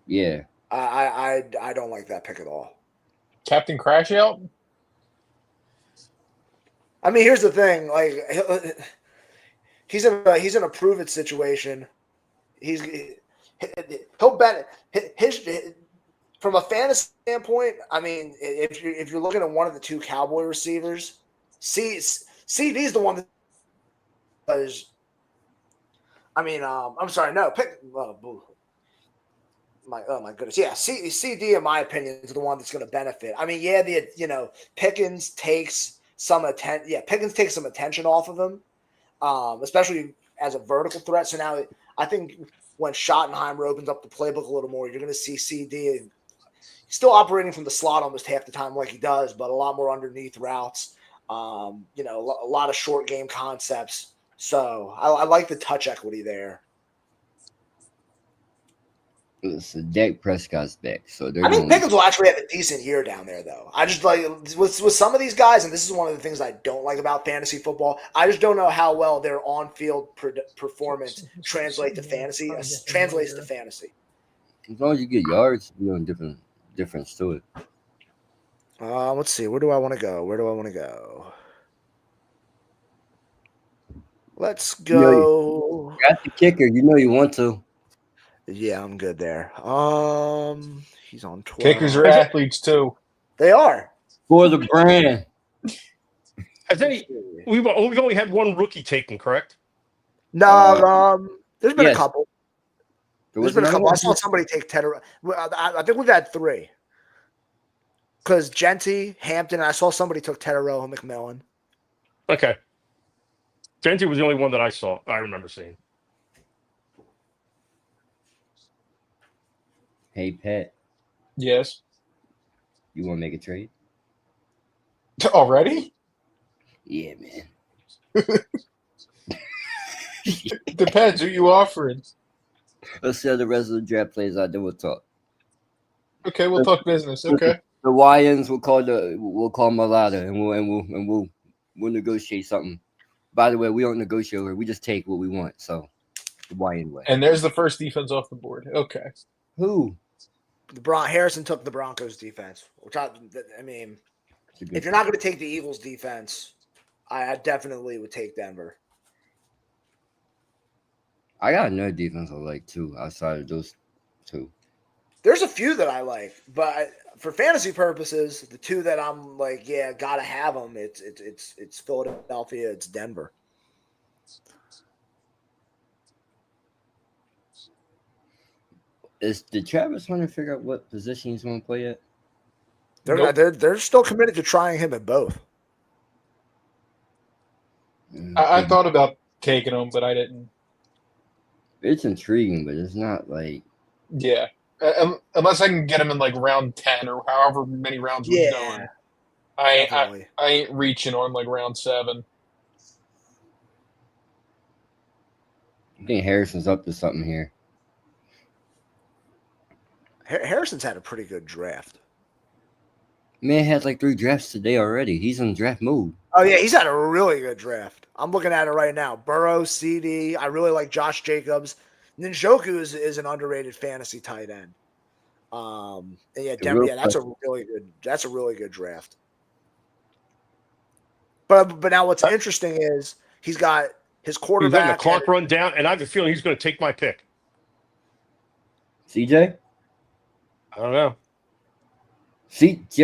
Yeah. I don't like that pick at all. Captain Crash out? I mean, here's the thing. Like, he's in a prove it situation. He'll bet his from a fantasy standpoint. I mean, if you're looking at one of the two Cowboy receivers, CD's the one that does. I mean, I'm sorry, no, pick. Oh my goodness, yeah. CD, in my opinion, is the one that's going to benefit. I mean, yeah, Pickens takes some attention. Yeah, Pickens takes some attention off of him, especially as a vertical threat. So now I think when Schottenheimer opens up the playbook a little more, you're going to see CD still operating from the slot almost half the time like he does, but a lot more underneath routes. A lot of short game concepts. So I like the touch equity there. So Dak Prescott's back. So I think Pickens will actually have a decent year down there, though. I just like with some of these guys, and this is one of the things I don't like about fantasy football. I just don't know how well their on-field performance translates to fantasy. As long as you get yards, you're doing difference to it. Let's see. Where do I want to go? Let's go. You got the kicker. You know you want to. Yeah, I'm good there. He's on 12. Kickers are athletes too. They are. For the brand. We've only had one rookie taken, correct? No, there's been a couple. There's been a couple. I saw somebody take Tedder. I think we've had 3. Because Genty, Hampton, and I saw somebody took Tedderow, McMillan. Okay. Genty was the only one that I remember seeing. Hey, Pat. Yes. You want to make a trade? Already? Yeah, man. Depends who you offering. Let's see how the rest of the draft plays out. Then we'll talk. Okay, we'll talk business. Okay. The YNs will call Malata, and we'll negotiate something. By the way, we don't negotiate here. We just take what we want. So the YN way. And there's the first defense off the board. Okay. Who? Harrison took the Broncos defense, which I mean, if you're not going to take the Eagles defense, I definitely would take Denver. I got another defense I like too, outside of those two. There's a few that I like, but for fantasy purposes, the two that I'm like, yeah, gotta have them. It's Philadelphia, it's Denver. Did Travis want to figure out what position he's going to play at? They're still committed to trying him at both. I thought about taking him, but I didn't. It's intriguing, but it's not like. Yeah. Unless I can get him in like round 10 or however many rounds we're going. I ain't reaching on like round 7. I think Harrison's up to something here. Harrison's had a pretty good draft. Man had like 3 drafts today already. He's in draft mode. Oh, yeah, he's had a really good draft. I'm looking at it right now. Burrow, CD. I really like Josh Jacobs. Njoku is an underrated fantasy tight end. And yeah, Denver. Yeah, that's a really good draft. But now what's interesting is he's got his quarterback. He's letting the clock run down, and I have a feeling he's going to take my pick. CJ? I don't know. CJ.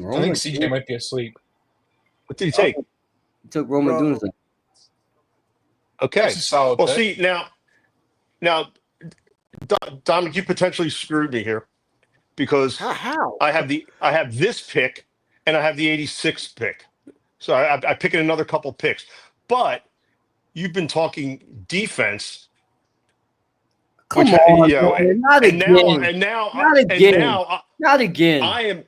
I think CJ might be asleep. What did he take? He took Roman Dunas. Okay. That's a solid pick. See, now, Dominic, you potentially screwed me here because how? I have this pick and I have the 86th pick. So I pick in another couple picks. But you've been talking defense. Come on, not again. Not again. I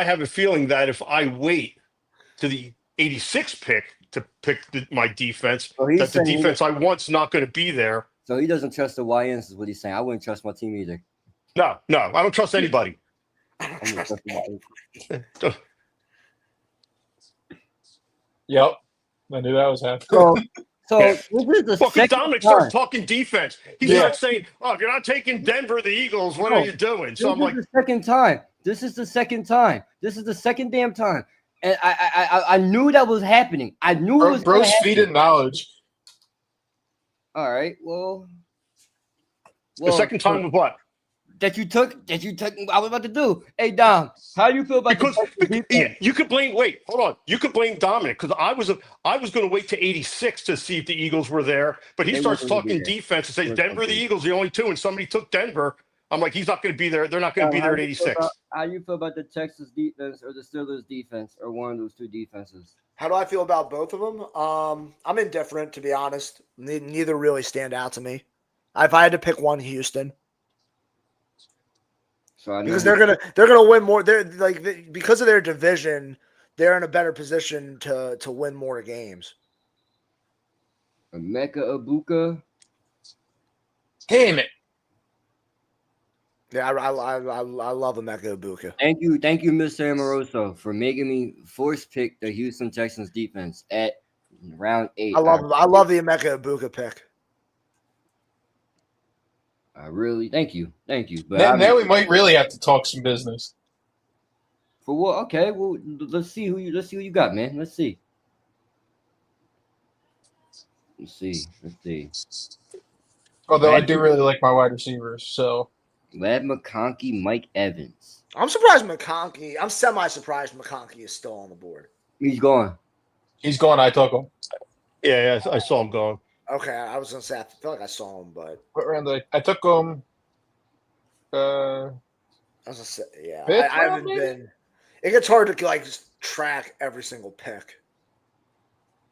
have a feeling that if I wait to the 86th pick to pick my defense, that the defense I want's not going to be there. So he doesn't trust the YNs, is what he's saying. I wouldn't trust my team either. No, I don't trust anybody. Yep. I knew that was happening. So Yeah. this is the Well, because second Dominic starts time. talking defense. He Yeah. starts saying, "Oh, if you're not taking Denver, the Eagles, what No, are you doing?" So This I'm is like, the second time. This is the second time. This is the second damn time. And I knew that was happening. I knew it was going to Bro's happen. feeding knowledge. All right. Well, the second time with what? that you took. I was about to do. Hey Dom, how do you feel about Because the defense? you could blame. Wait, hold on. You could blame Dominic because I was going to wait to '86 to see if the Eagles were there. But he They starts weren't gonna be talking there. defense and says They weren't Denver, gonna the be Eagles, the only two, and somebody took Denver. I'm like, he's not going to be there. They're not going to be there at '86. How do you feel about the Texas defense or the Steelers defense or one of those two defenses? How do I feel about both of them? I'm indifferent, to be honest. Neither really stand out to me. If I had to pick one, Houston, So because they're gonna win more. They're because of their division, they're in a better position to win more games. Emeka Ibuka. Damn it. Yeah, I love Emeka Ibuka. Thank you, Mr. Amoroso, for making me force pick the Houston Texans defense at round 8. I love the Emeka Ibuka pick. I really thank you. But Now we might really have to talk some business. for what? Okay, well let's see who you got, man. Let's see. Although I do really like my wide receivers, so Lad McConkey, Mike Evans. I'm semi-surprised McConkey is still on the board. He's gone. he's gone. I took him. Yeah, I saw him going. Okay, I was gonna say I feel like I saw him, but What round did I took him? I was gonna say yeah. Fifth I haven't round, maybe? been. It gets hard to just track every single pick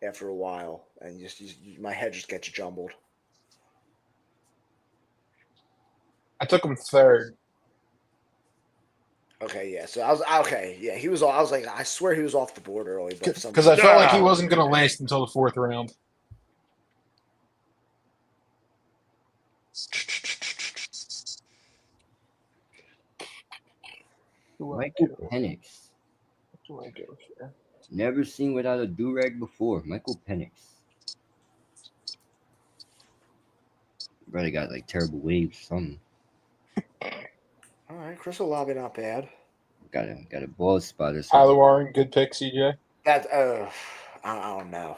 after a while, and my head just gets jumbled. I took him third. Okay, yeah. So I was okay. Yeah, he was. I was like, I swear he was off the board early, but Because I felt like he wasn't going to last until the fourth round. Michael Penix. What do I go here? Never seen without a do-rag before. Michael Penix. Brother got like terrible waves, something. All right, Chris Olave, not bad. Got a bald spot or something. Tyler Warren, good pick, CJ. That I don't know.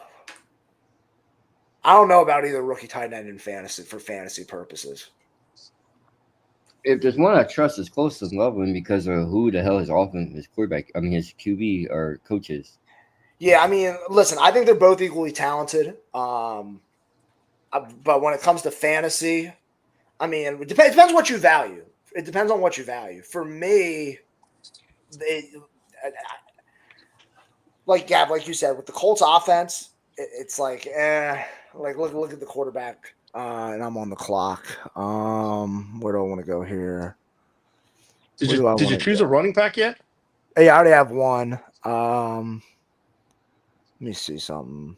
I don't know about either rookie tight end in fantasy for fantasy purposes. If there's one I trust, it's close to Loveland because of who the hell his quarterback, his QB or coaches. Yeah, I mean, listen, I think they're both equally talented. But when it comes to fantasy, I mean, it depends what you value. It depends on what you value. For me, like Gab, like you said, with the Colts offense, it's like, like look at the quarterback. And I'm on the clock. Where do I want to go here? Did you choose a running back yet? Hey, I already have one. Let me see something.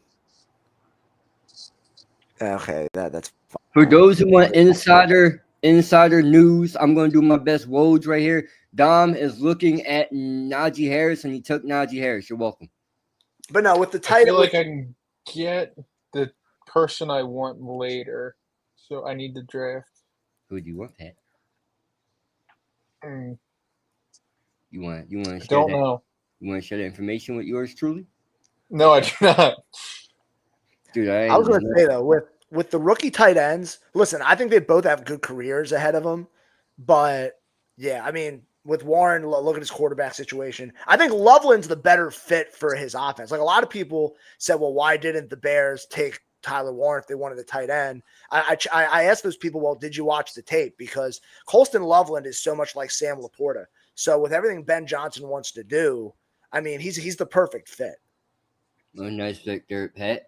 Okay, that's fine. For those who want insider news, I'm going to do my best Woj right here. Dom is looking at Najee Harris, and he took Najee Harris. You're welcome. But no, with the tight I feel like I can get the person I want later, so I need to draft. Who do you want, Pat? Mm, You want to I share don't that? know. You want to share that information with yours truly? No, I do not. Dude, I was going to say though, with the rookie tight ends, listen, I think they both have good careers ahead of them. But yeah, I mean, with Warren, look at his quarterback situation. I think Loveland's the better fit for his offense. Like a lot of people said, well, why didn't the Bears take Tyler Warren if they wanted a tight end? I asked those people, well, did you watch the tape? Because Colston Loveland is so much like Sam Laporta. So with everything Ben Johnson wants to do, I mean, he's the perfect fit. Oh, nice pick there, Pat.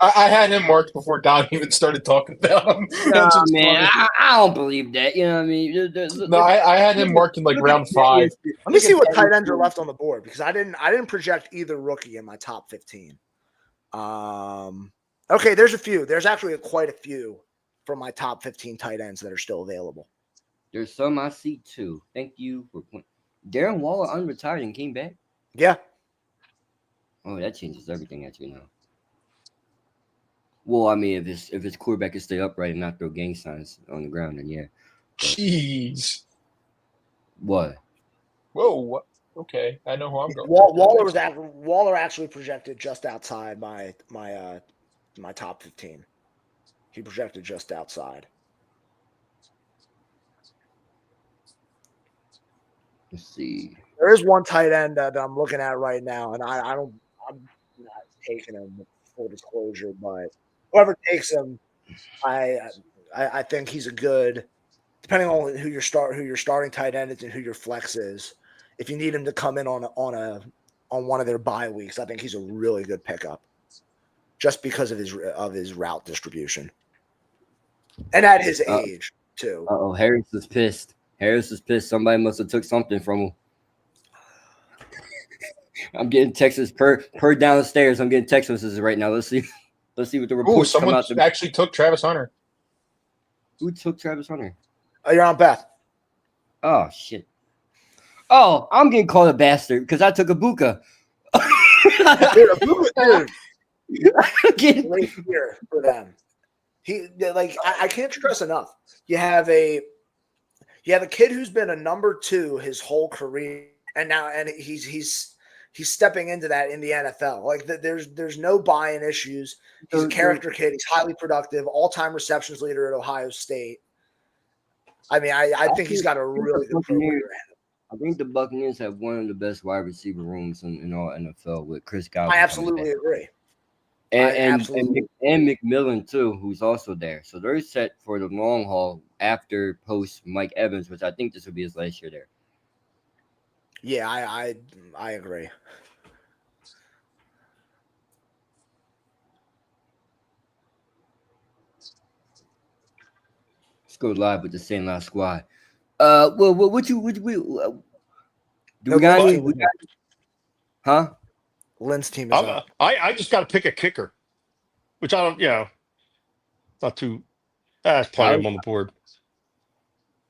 I had him marked before Don even started talking about him. Nah, man, I don't believe that. You know what I mean? No, I had him marked in like round 5. Let me see what tight ends are left on the board because I didn't project either rookie in my top 15. Okay, there's a few. There's actually quite a few from my top 15 tight ends that are still available. There's some I see too. Thank you for Darren Waller unretired and came back. Yeah. Oh, that changes everything, actually now. Well, I mean, if his quarterback can stay upright and not throw gang signs on the ground, then yeah. But, Jeez. what? Whoa. Okay, I know who I'm going. Waller actually projected just outside my top 15. He projected just outside. Let's see. There is one tight end that I'm looking at right now, and I'm not taking him with full disclosure, but whoever takes him, I think he's a good, depending on who your starting tight end is and who your flex is. If you need him to come in on one of their bye weeks, I think he's a really good pickup, just because of his route distribution, and at his age too. Oh, Harris is pissed. Somebody must have took something from him. I'm getting texts per downstairs. I'm getting text messages right now. Let's see what the reports come out. Someone actually took Travis Hunter. Who took Travis Hunter? Oh, you're on Beth. Oh shit. Oh, I'm getting called a bastard because I took Ibuka. Dude, right here for them. I can't stress enough. You have a kid who's been a number 2 his whole career, and he's stepping into that in the NFL. Like there's no buy-in issues. He's a character kid. He's highly productive, all-time receptions leader at Ohio State. I mean, I think he's got a really good program. I think the Buccaneers have one of the best wide receiver rooms in all NFL with Chris Godwin. I absolutely agree. And McMillan too, who's also there. So they're set for the long haul after post Mike Evans, which I think this will be his last year there. Yeah, I agree. Let's go live with the St. Louis squad. Well, what do we got any? Huh? Lynn's team is up. I just got to pick a kicker, which I don't, not too. That's plenty of them on the board.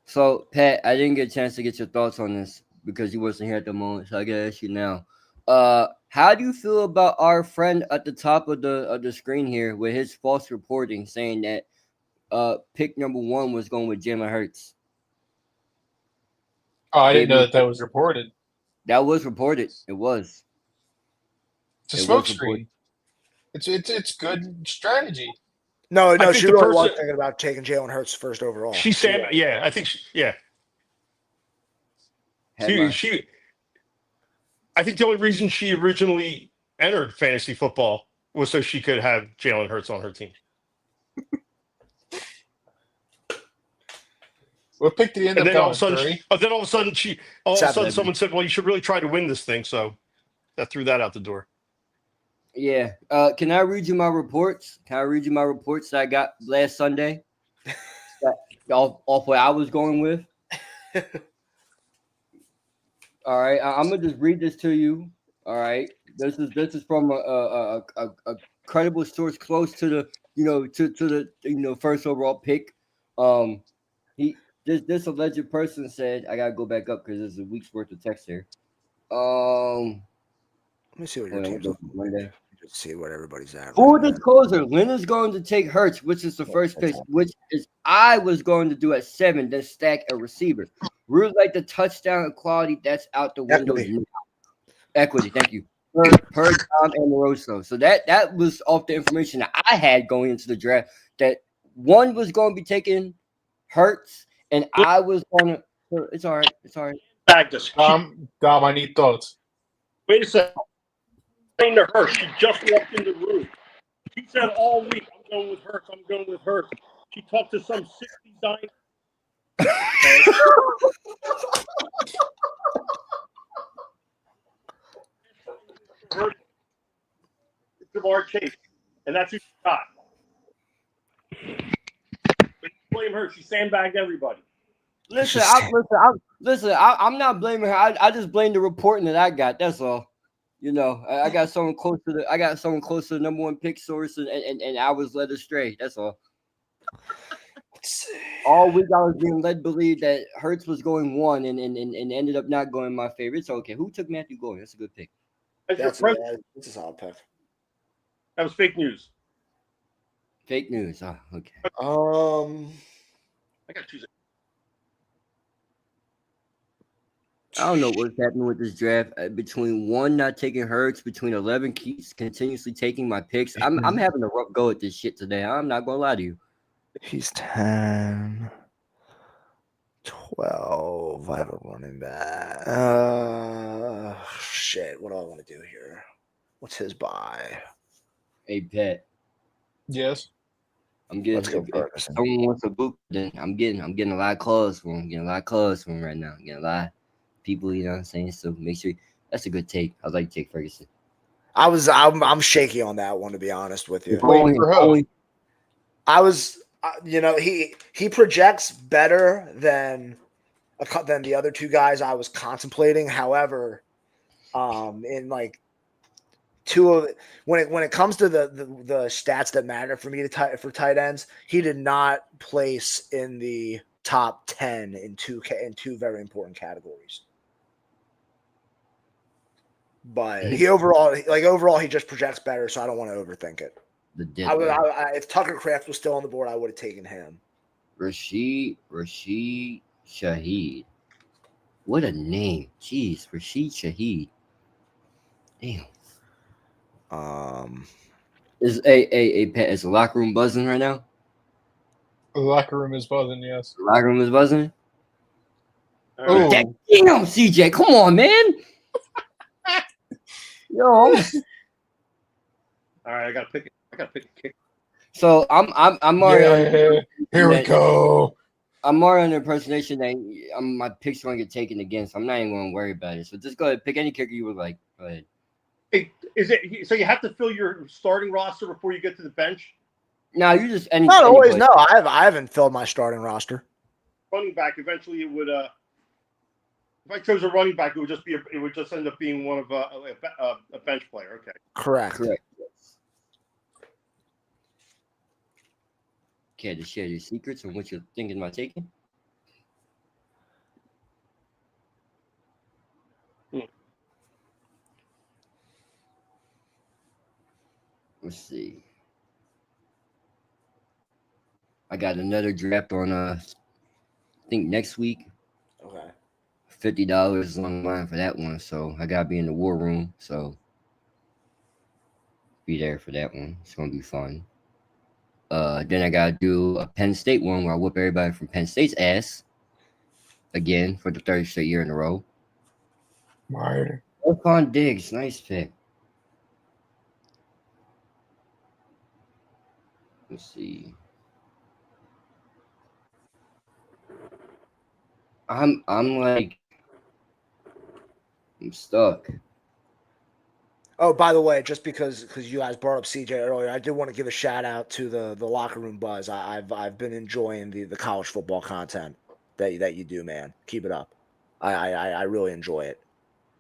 So, Pat, I didn't get a chance to get your thoughts on this because you wasn't here at the moment, so I gotta ask you now. How do you feel about our friend at the top of the screen here with his false reporting saying that pick number 1 was going with Jalen Hurts? Oh, I didn't know that was reported. That was reported. It was. It's a smokescreen. It's good strategy. No, she really was thinking about taking Jalen Hurts first overall. I think I think the only reason she originally entered fantasy football was so she could have Jalen Hurts on her team. What pick did he end up going? Then all of a sudden, someone said, "Well, you should really try to win this thing." So that threw that out the door. Yeah. Can I read you my reports? That I got last Sunday? off what I was going with. All right. I'm gonna just read this to you. All right. This is from a credible source close to the to the first overall pick. This alleged person said, I gotta go back up because there's a week's worth of text here. Let me see what your team's on Monday. Just see what everybody's at. Full disclosure, Lynn is going to take Hurts, which is the first pick, which is I was going to do at 7, then stack a receiver. Rules like the touchdown equality, that's out the window. Equity, thank you. Per Tom Amoroso. So that was off the information that I had going into the draft. That one was going to be taking Hurts, and I was going to. It's all right. Dom, I need thoughts. Wait a second. Saying to her, she just walked in the room. She said all week, I'm going with Hurts. She talked to some 69. Jamar Chase, and that's who she got. But blame her. She sandbagged everybody. Listen, I'm not blaming her. I just blame the reporting that I got. That's all. I got someone close to the number 1 pick source, and I was led astray. That's all. All week I was being led to believe that Hurts was going 1 and ended up not going in my favor. It's okay. Who took Matthew Golden? That's a good pick. That's a solid pick. That was fake news. Fake news. Oh, okay. I got to choose. I don't know what's happening with this draft. Between one not taking Hurts, between 11 keeps continuously taking my picks. I'm having a rough go at this shit today. I'm not gonna lie to you. He's 10, 12. I have a running back. Shit. What do I want to do here? What's his buy? Hey, Pat. Yes. I'm getting. Let's go If Ferguson. someone wants a book, then I'm getting a lot of calls from him. I'm getting a lot of calls from him right now. I'm getting a lot of people. You know what I'm saying? So make sure that's a good take. I'd like to take Ferguson. I'm shaky on that one, to be honest with you. Waiting for who? I was, he projects better than the other two guys I was contemplating. However, in like when it comes to the stats that matter for me for tight ends, he did not place in the top 10 in two very important categories. But overall he just projects better, so I don't want to overthink it. If Tucker Kraft was still on the board, I would have taken him. Rashid Shaheed. What a name. Jeez, Rashid Shaheed. Damn. Is is the locker room buzzing right now? The locker room is buzzing, yes. The locker room is buzzing? Oh. Damn, CJ, come on, man. Yo. All right, I gotta pick a kick. So I'm already here we go. I'm more under impersonation that my picks are gonna get taken again, so I'm not even gonna worry about it. So just go ahead, pick any kicker you would like. Go ahead. Hey, is it so you have to fill your starting roster before you get to the bench? No, you just Not always. No, I haven't filled my starting roster. Running back. Eventually, it would. If I chose a running back, it would just end up being one of a bench player. Okay. Correct. Yes. Care to share your secrets and what you're thinking about taking? Let's see. I got another draft on I think next week. Okay. $50 on the line for that one, so I gotta be in the war room. So be there for that one. It's gonna be fun. Then I gotta do a Penn State one where I whoop everybody from Penn State's ass again for the third straight year in a row. Marty. Stephon Diggs, nice pick. Let's see. I'm stuck. Oh, by the way, just because you guys brought up CJ earlier, I did want to give a shout out to the locker room buzz. I've been enjoying the college football content that you do, man. Keep it up. I really enjoy it.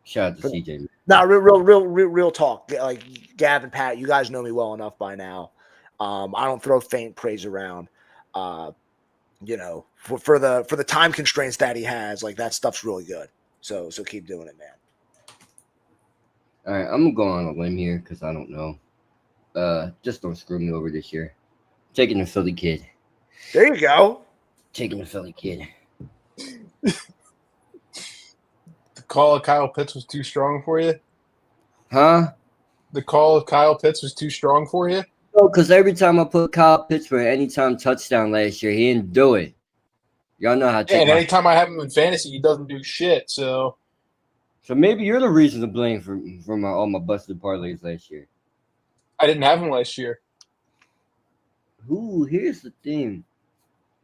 Shout out to CJ. No, real talk. Like Gavin, Pat, you guys know me well enough by now. I don't throw faint praise around. For the time constraints that he has, like that stuff's really good. So keep doing it, man. All right, I'm gonna go on a limb here because I don't know. Just don't screw me over this year. Taking the Philly kid. There you go. Taking the Philly kid. The call of Kyle Pitts was too strong for you? Huh? The call of Kyle Pitts was too strong for you? No, because every time I put Kyle Pitts for an anytime touchdown last year, he didn't do it. Y'all know how to and anytime I have him in fantasy, he doesn't do shit, So maybe you're the reason to blame for all my busted parlays last year. I didn't have him last year. Here's the thing.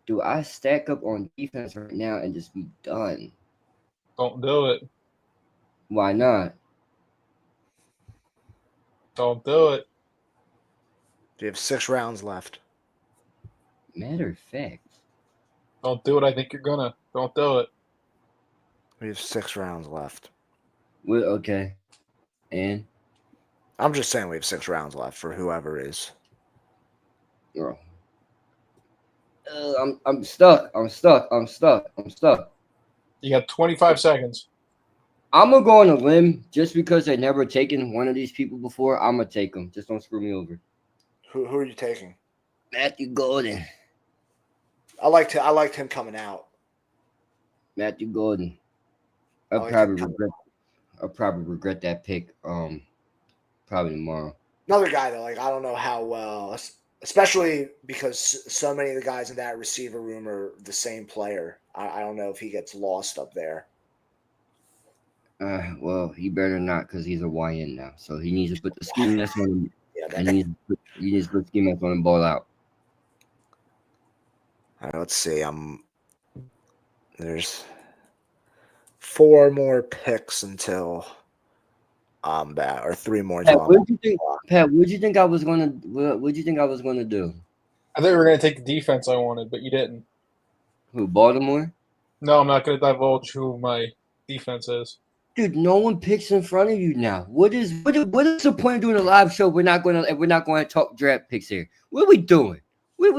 Do I stack up on defense right now and just be done? Don't do it. Why not? Don't do it. You have 6 rounds left. Matter of fact. Don't do it. I think you're gonna. Don't do it. We have 6 rounds left. Well, okay. And? I'm just saying we have 6 rounds left for whoever is. Girl. I'm stuck. You got 25 seconds. I'm going to go on a limb just because I've never taken one of these people before. I'm going to take them. Just don't screw me over. Who are you taking? Matthew Golden. I liked him coming out. Matthew Golden. I I'll like probably regret that pick. Probably tomorrow. Another guy that I don't know how well, especially because so many of the guys in that receiver room are the same player. I don't know if he gets lost up there. Well, he better not because he's a YN now. So he needs to put the ski mask on him. Yeah, and he needs to put ski mask on and ball out. All right, let's see. There's 4 more picks until I'm back, or 3 more. Pat, what do you think? Pat, what do you think I was gonna? What do you think I was gonna do? I thought you were gonna take the defense I wanted, but you didn't. Who, Baltimore? No, I'm not gonna divulge who my defense is. Dude, no one picks in front of you now. What is the point of doing a live show? We're not going to talk draft picks here. What are we doing? What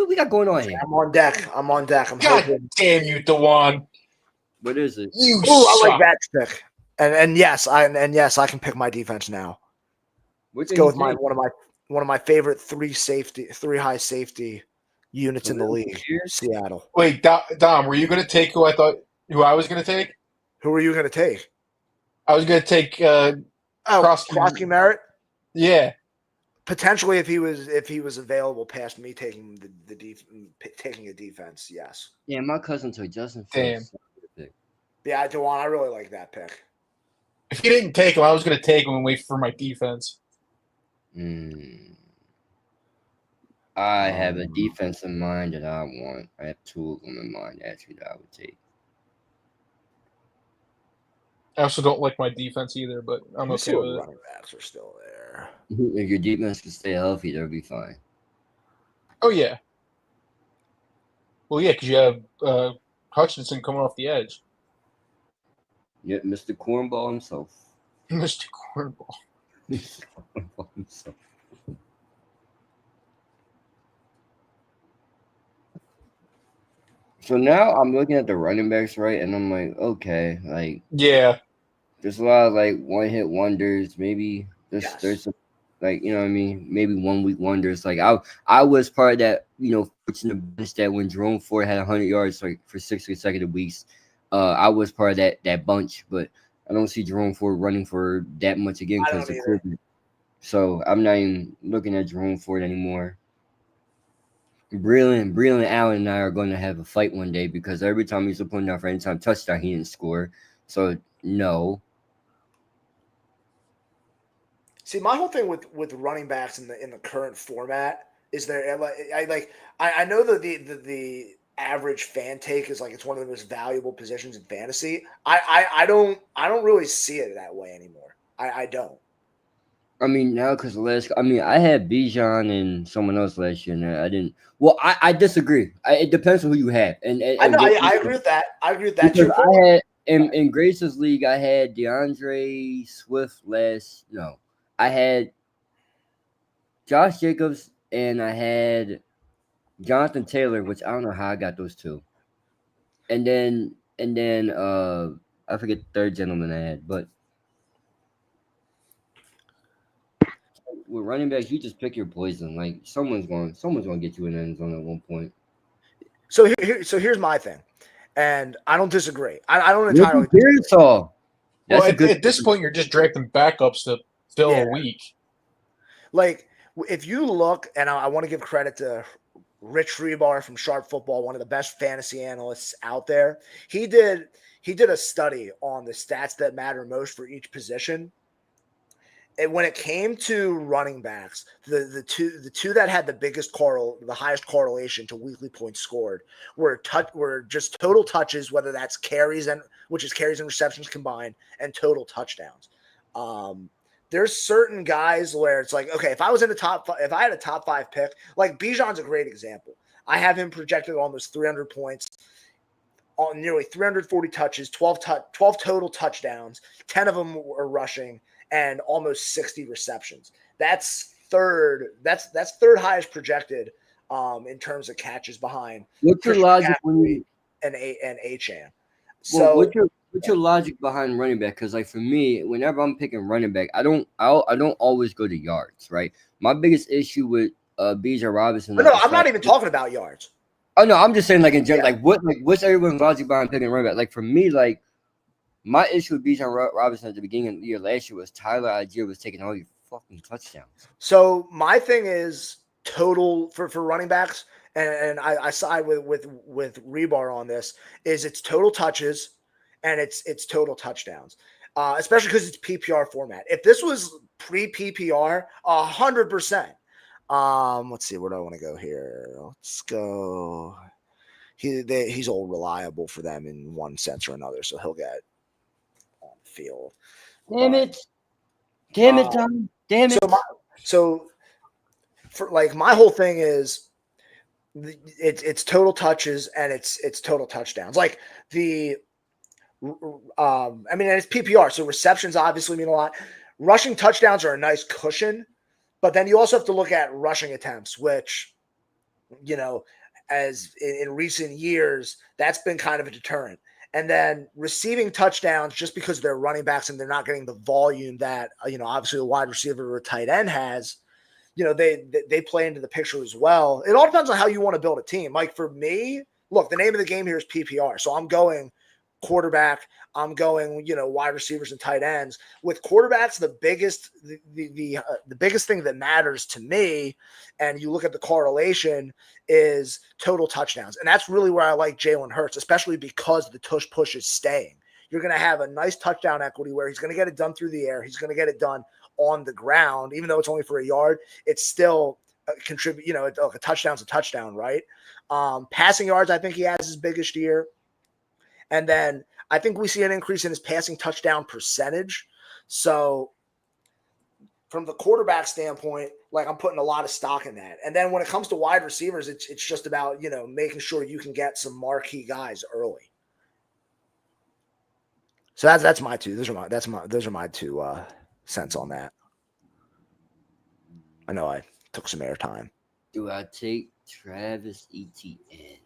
we got going on here? I'm on deck. I'm God hoping. Damn you, Dewan. What is it? You I like that pick. And yes, I can pick my defense now. Let's go with one of my favorite 3 high safety units in the league. Seattle. Wait, Dom, were you going to take who I was going to take? Who were you going to take? I was going to take Krosky Merritt. Yeah, potentially if he was available past me taking taking a defense. Yes. Yeah, my cousin took Justin. Damn. Yeah, Dewan, I really like that pick. If you didn't take him, I was going to take him and wait for my defense. I have a defense in mind that I want. I have 2 of them in mind actually that I would take. I also don't like my defense either, but I'm okay with it. Running backs are still there. If your defense can stay healthy, they'll be fine. Oh, yeah. Well, yeah, because you have Hutchinson coming off the edge. Yep, Mr. Cornball himself. Mr. Cornball. Mr. Cornball himself. So now I'm looking at the running backs, right? And I'm like, okay, like, yeah, there's a lot of like one-hit wonders. Maybe there's some, like, you know what I mean? Maybe 1 week wonders. Like I was part of that, fortunate bench that when Jerome Ford had 100 yards like for 6 consecutive weeks, I was part of that bunch. But I don't see Jerome Ford running for that much again because of COVID. So I'm not even looking at Jerome Ford anymore. Breland Allen and I are going to have a fight one day because every time he's putting down for any time touchdown, he didn't score. So no. See, my whole thing with running backs in the current format is I know that the average fan take is like it's one of the most valuable positions in fantasy. I don't really see it that way anymore. I don't. I mean, now because I had Bijan and someone else last year, and I didn't. Well, I disagree. It depends on who you have, and I agree with that. I agree with that too. I had in Grace's league, I had DeAndre Swift I had Josh Jacobs and I had Jonathan Taylor, which I don't know how I got those 2, and then I forget the third gentleman I had, but. With running backs, you just pick your poison. Like someone's going to get you in the end zone at one point. So here's my thing, and I don't disagree. I don't entirely. Well, at this point, you're just drafting backups to fill a week. Like if you look, and I want to give credit to Rich Rebar from Sharp Football, one of the best fantasy analysts out there. He did a study on the stats that matter most for each position. And when it came to running backs, the two that had the highest correlation to weekly points scored were just total touches, whether that's carries and receptions combined, and total touchdowns. There's certain guys where it's like, okay, if I had a top 5 pick, like Bijan's a great example. I have him projected almost 300 points, on nearly 340 touches, 12 total touchdowns, 10 of them were rushing, and almost 60 receptions. That's third highest projected in terms of catches behind. What's your logic and Achane? So what's your logic behind running back? Because like for me, whenever I'm picking running back, I don't always go to yards, right? My biggest issue with Bijan Robinson. But no, I'm not even talking about yards. Oh no, I'm just saying like in general, what's everyone's logic behind picking running back? Like for me, like my issue with Bijan Robinson at the beginning of the year last year was Tyler Algier was taking all your fucking touchdowns. So my thing is total for running backs, and I side with Rebar on this, is it's total touches and it's total touchdowns. Especially because it's PPR format. If this was pre-PPR, 100%. Let's see, where do I want to go here? Let's go. He's all reliable for them in one sense or another, so he'll get on the field. Damn it, Tom. Damn it. So for like my whole thing is it's total touches and it's total touchdowns. Like the I mean, it's PPR, so receptions obviously mean a lot. Rushing touchdowns are a nice cushion, but then you also have to look at rushing attempts, which, you know, as in recent years, that's been kind of a deterrent. And then receiving touchdowns, just because they're running backs and they're not getting the volume that, you know, obviously a wide receiver or a tight end has, you know, they play into the picture as well. It all depends on how you want to build a team. Like for me, look, the name of the game here is PPR. So I'm going quarterback, I'm going, you know, wide receivers and tight ends. With quarterbacks, the biggest thing that matters to me, and you look at the correlation, is total touchdowns. And that's really where I like Jalen Hurts, especially because the tush push is staying. You're going to have a nice touchdown equity where he's going to get it done through the air. He's going to get it done on the ground, even though it's only for a yard. It's still contribute. You know, a touchdown's a touchdown, right? Passing yards, I think he has his biggest year. And then I think we see an increase in his passing touchdown percentage. So from the quarterback standpoint, like I'm putting a lot of stock in that. And then when it comes to wide receivers, it's just about, you know, making sure you can get some marquee guys early. So that's my two. Those are my 2 cents on that. I know I took some airtime. Do I take Travis Etienne?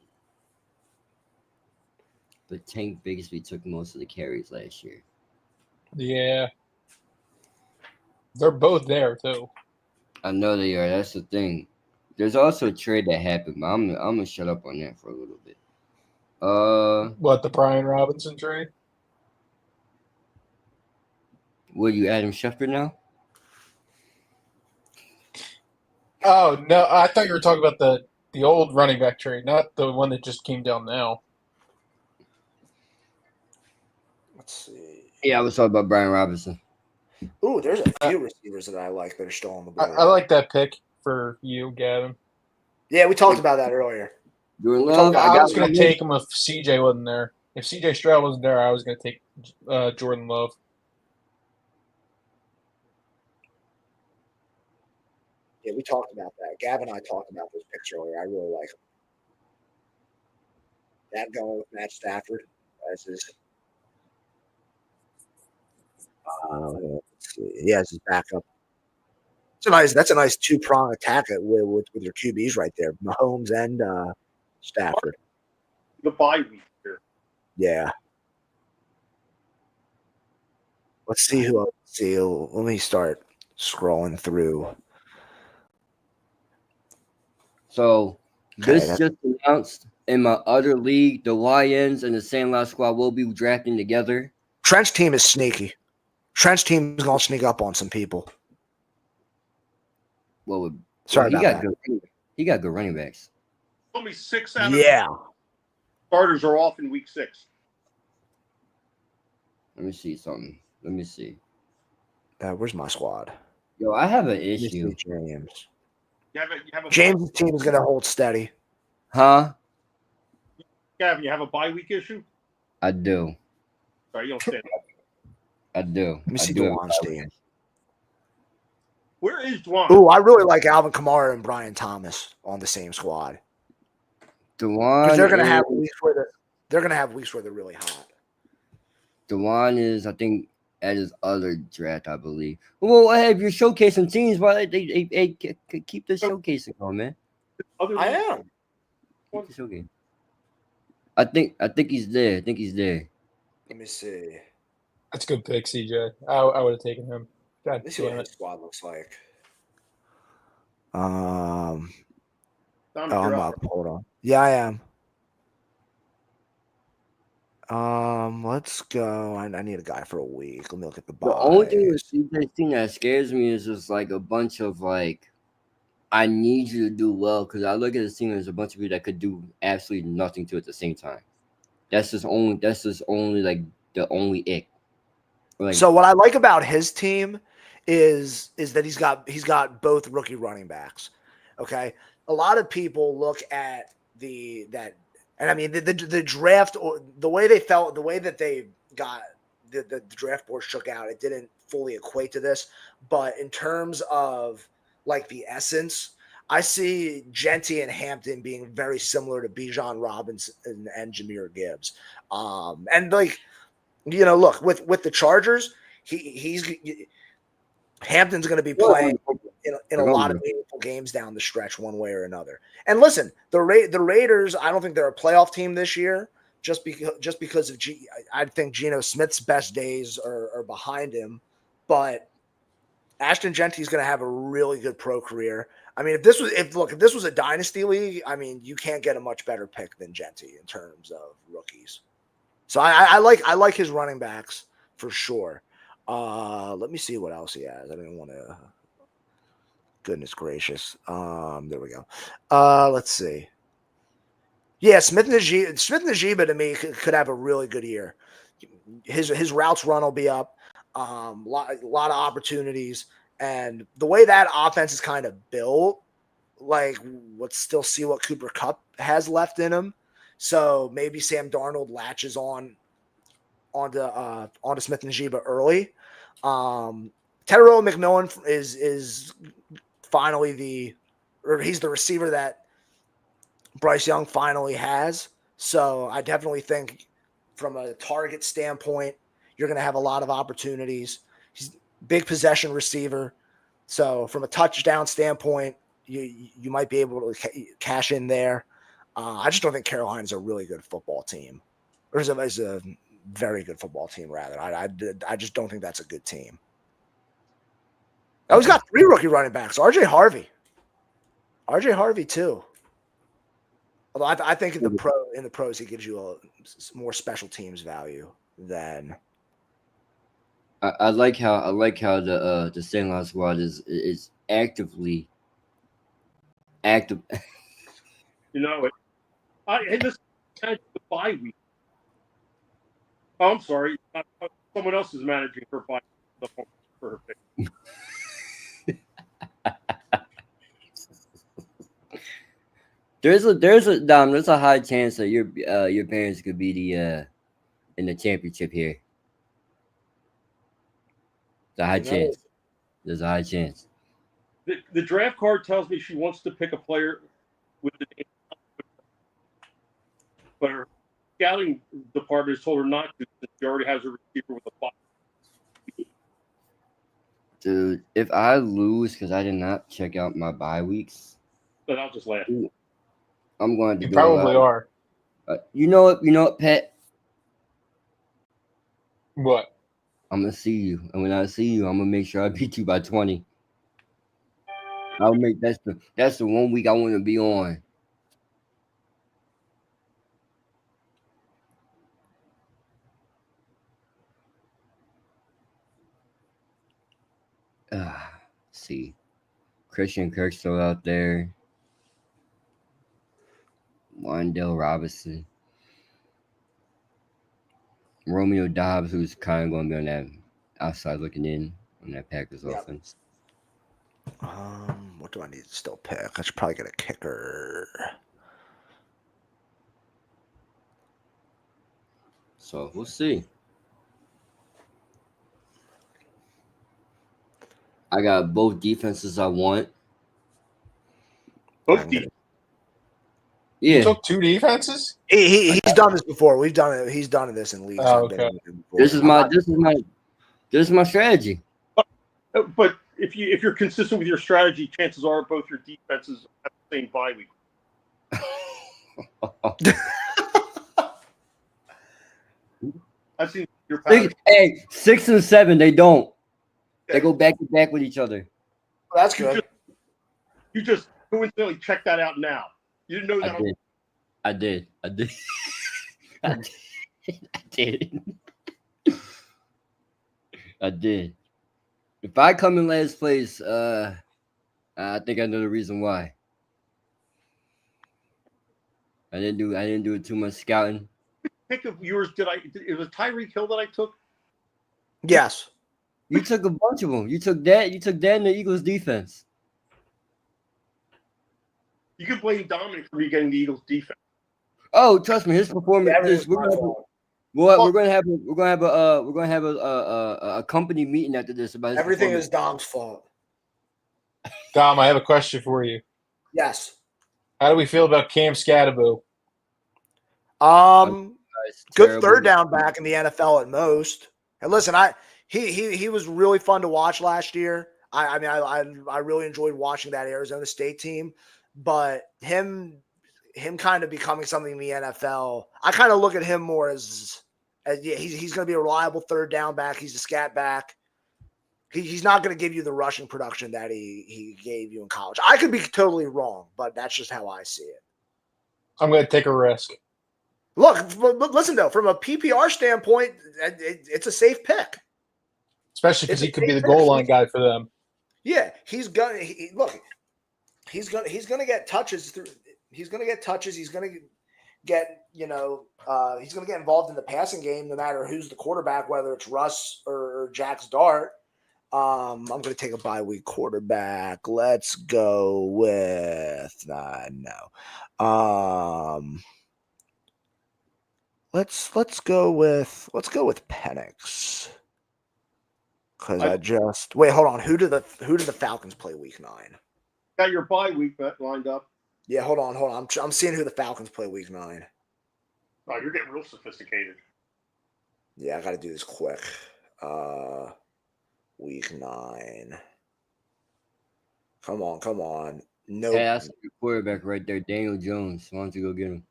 But Tank Bigsby took most of the carries last year. Yeah. They're both there, too. I know they are. That's the thing. There's also a trade that happened, but I'm gonna shut up on that for a little bit. What, the Brian Robinson trade? Will you Adam Schefter now? Oh, no. I thought you were talking about the old running back trade, not the one that just came down now. Let's see. Yeah, I was talking about Brian Robinson. Ooh, there's a few receivers that I like that are still on the board. I like that pick for you, Gavin. Yeah, we talked about that earlier. I was going to take him if CJ wasn't there. If CJ Stroud wasn't there, I was going to take Jordan Love. Yeah, we talked about that. Gavin and I talked about those picks earlier. I really like them. That going with Matt Stafford as his. Let's see. He has his backup. That's a nice 2-prong attack with your QBs right there, Mahomes and Stafford. The bye week here. Yeah. Let's see who else. See, let me start scrolling through. So this just announced in my other league, the YNs and the Sandlot Squad will be drafting together. Trent's team is sneaky. Trent's team is going to sneak up on some people. Sorry about that. He got good running backs. Only 6 out of starters are off in week 6. Let me see something. Let me see. Where's my squad? Yo, I have an issue. James. You have a James' team is going to hold steady. Huh? Gavin, you have a bye week issue? I do. Sorry, you don't stand up. I do. Let me see Dwan's team. Where is Dwan? Ooh, I really like Alvin Kamara and Brian Thomas on the same squad. Dwan, they're going to have weeks where they're really hot. Dwan is, I think, at his other draft, I believe. Well, hey, if you're showcasing teams, why they keep the showcasing going, man? I am. Keep the showcase. I think he's there. I think he's there. Let me see. That's a good pick, CJ. I would have taken him. God Let me see what his squad looks like. I'm you're up. Hold on. Yeah, I am. Let's go. I need a guy for a week. Let me look at the The only thing buys. with CJ thing that scares me is just like a bunch of like, I need you to do well because I look at this team as a bunch of people that could do absolutely nothing to at the same time. That's just only like the only ick. Like, So what I like about his team is that he's got both rookie running backs. Okay, a lot of people look at and I mean the draft or the way that they got the draft board shook out. It didn't fully equate to this, but in terms of like the essence, I see Genty and Hampton being very similar to Bijan Robinson and Jahmyr Gibbs. And like, look with the Chargers, he's Hampton's going to be playing in a lot of meaningful games down the stretch, one way or another. And listen, the Raiders, I don't think they're a playoff team this year, just because of I think Geno Smith's best days are behind him. But Ashton Genty's going to have a really good pro career. I mean, if this was a dynasty league, I mean, you can't get a much better pick than Genty in terms of rookies. So I like his running backs for sure. Let me see what else he has. I didn't want to. Goodness gracious. There we go. Let's see. Yeah, Smith Najiba to me could have a really good year. His routes run will be up. Lot of opportunities, and the way that offense is kind of built, like let's still see what Cooper Kupp has left in him. So maybe Sam Darnold latches onto Smith Najiba early. Terrell McMillan is finally he's the receiver that Bryce Young finally has. So I definitely think from a target standpoint, you're going to have a lot of opportunities. He's a big possession receiver. So from a touchdown standpoint, you might be able to cash in there. I just don't think Carolina's a really good football team. Or is a very good football team, rather. I just don't think that's a good team. Oh, he's got 3 rookie running backs. RJ Harvey too. Although I think in the pros he gives you a more special teams value than. I like how the Sandlot squad is actively active. Hey, this is the bye week. Oh, I'm sorry. Someone else is managing her bye for her pick. There's a high chance that your parents could be in the championship here. There's a high chance. The draft card tells me she wants to pick a player with the name, but her scouting department has told her not to. She already has a receiver with a 5. Dude, if I lose because I did not check out my bye weeks, then I'll just laugh. I'm going to. You probably are. You know what, Pat? What? I'm gonna see you, and when I see you, I'm gonna make sure I beat you by 20. I'll make that's the 1 week I want to be on. See, Christian Kirk still out there. Wandale Robinson, Romeo Dobbs, who's kind of going to be on that outside looking in on that Packers offense. What do I need to still pick? I should probably get a kicker. So we'll see. I got both defenses I want. Both defenses. Yeah. You took 2 defenses? He's done this before. We've done it. He's done this in leagues. Oh, okay. This is my strategy. But if you're consistent with your strategy, chances are both your defenses have the same bye week. I've seen your pattern. 6 and 7, they don't. They go back to back with each other. Well, that's good. You just coincidentally checked that out now. You didn't know that. I did. I did. I did. If I come in last place, I think I know the reason why. I didn't do too much scouting. Pick of yours it was Tyreek Hill that I took? Yes. You took a bunch of them. You took that in the Eagles defense. You can blame Dominic for me getting the Eagles defense. Oh, trust me, his performance. We're gonna have a company meeting after this about his everything is Dom's fault. Dom, I have a question for you. Yes. How do we feel about Cam Scatterbo? Good third down back in the NFL at most. And listen, he was really fun to watch last year. I mean, I really enjoyed watching that Arizona State team, but him kind of becoming something in the NFL, I kind of look at him more as he's going to be a reliable third down back. He's a scat back. He's not going to give you the rushing production that he gave you in college. I could be totally wrong, but that's just how I see it. I'm going to take a risk. Look, listen, though, from a PPR standpoint, it's a safe pick. Especially because he could be the goal line guy for them. Yeah, he's gonna get touches through. He's gonna get touches. He's gonna get he's gonna get involved in the passing game, no matter who's the quarterback, whether it's Russ or Jax Dart. I'm gonna take a bye week quarterback. Let's go with Let's go with Penix. Because wait, hold on. Who do the Falcons play week 9? Got your bye week lined up. Yeah, hold on. I'm seeing who the Falcons play week 9. Oh, you're getting real sophisticated. Yeah, I got to do this quick. Week 9. Come on. Nope. Hey, that's the quarterback right there, Daniel Jones. Why don't you go get him?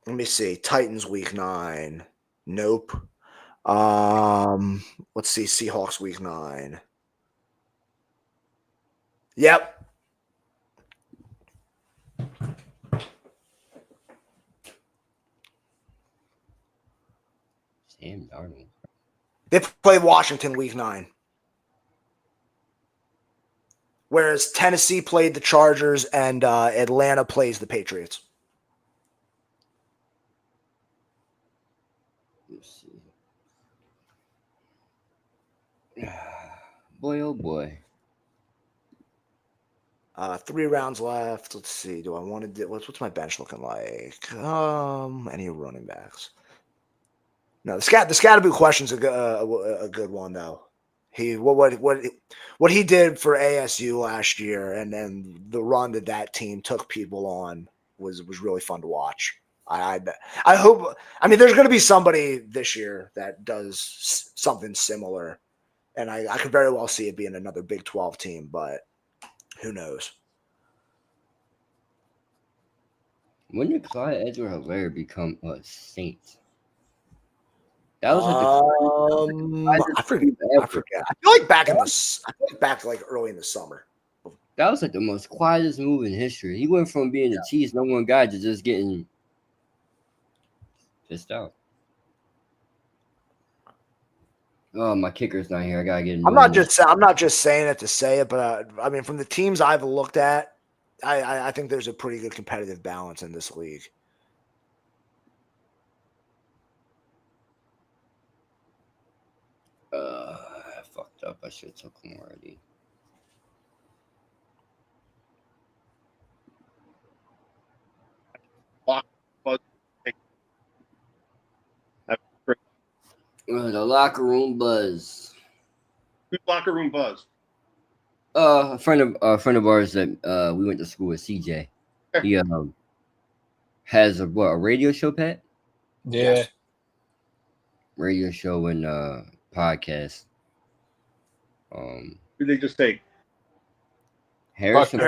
Let me see. Titans week 9. Nope. Let's see. Seahawks week 9. Yep. Sam Darnold. They play Washington week 9. Whereas Tennessee played the Chargers and Atlanta plays the Patriots. Let's see. Boy, oh boy. 3 rounds left. Let's see. Do I want to do what's my bench looking like? Any running backs? No, the Scatterbo question's a good one though. What he did for ASU last year, and then the run that team took people on was really fun to watch. I hope. I mean, there's going to be somebody this year that does something similar, and I could very well see it being another Big 12 team, but who knows? When did Clyde Edwards-Helaire become a Saint? That was I forget. I feel like back early in the summer. That was like the most quietest move in history. He went from being a cheese number one guy to just getting pissed out. Oh, my kicker's not here. I gotta get him. I'm not just saying it to say it, but I mean, from the teams I've looked at, I think there's a pretty good competitive balance in this league. I fucked up. I should have took him already. The locker room buzz. Who's locker room buzz? A friend of ours that we went to school with, CJ. He has a radio show, Pat? Yeah. Yes. Radio show and podcast. Who they just take? Harrison.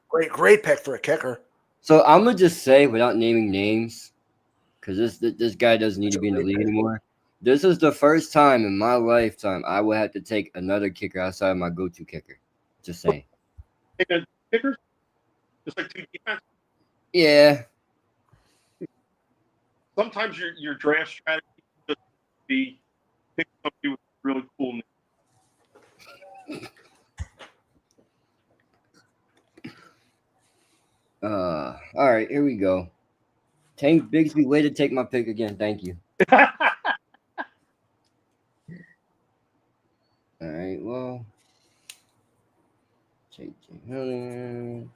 Great pick for a kicker. So I'm gonna just say, without naming names, because this guy doesn't need to be in the league anymore. This is the first time in my lifetime I will have to take another kicker outside of my go-to kicker. Just saying. Kicker? Just like two defense. Yeah. Sometimes your draft strategy just be pick somebody with a really cool name. All right, here we go. Tank Bigsby, way to take my pick again. Thank you. All right, well, JJ Hilliard.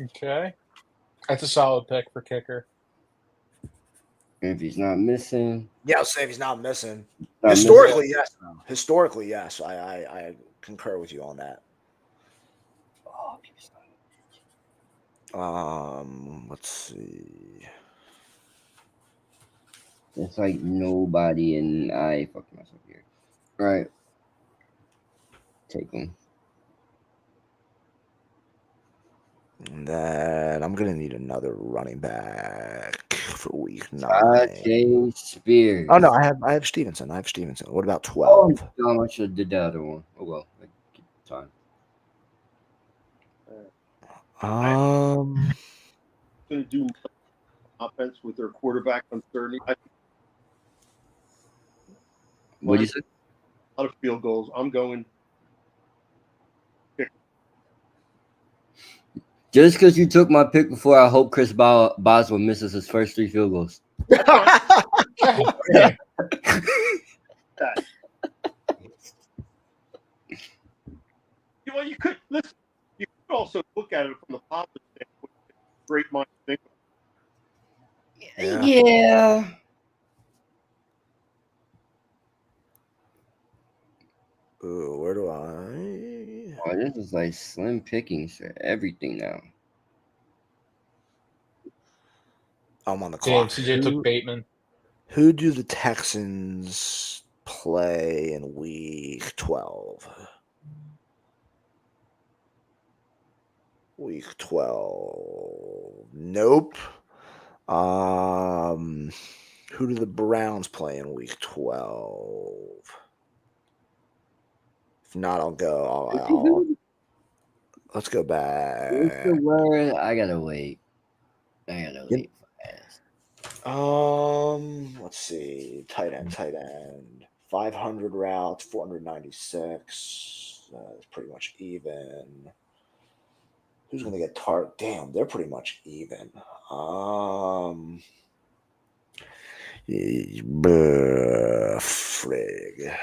Okay. That's a solid pick for kicker. If he's not missing. Yeah, I'll say if he's not missing. Not Historically, missing. yes. No. Historically, yes. I concur with you on that. Let's see. It's like nobody, and I fucked myself here. All right. Take him. And then I'm gonna need another running back for week 9. Tajay Spears. Oh no, I have Stevenson. What about 12? Oh, I should have did the other one. Oh well, time. Going to do offense with their quarterback uncertainty. What do you say? A lot of field goals. I'm going. Just because you took my pick before, I hope Chris Boswell misses his first 3 field goals. Well, you could listen. You could also look at it from the positive standpoint. Great mind think. Yeah. Ooh, where do I? Oh, this is like slim pickings for everything now. I'm on the clock. CJ took Bateman. Who do the Texans play in week 12? Week 12. Nope. Who do the Browns play in week 12? If not, I'll go. Let's go back. I gotta wait. Let's see. Tight end. 500 routes, 496. It's pretty much even. Who's going to get Damn, they're pretty much even. Frig.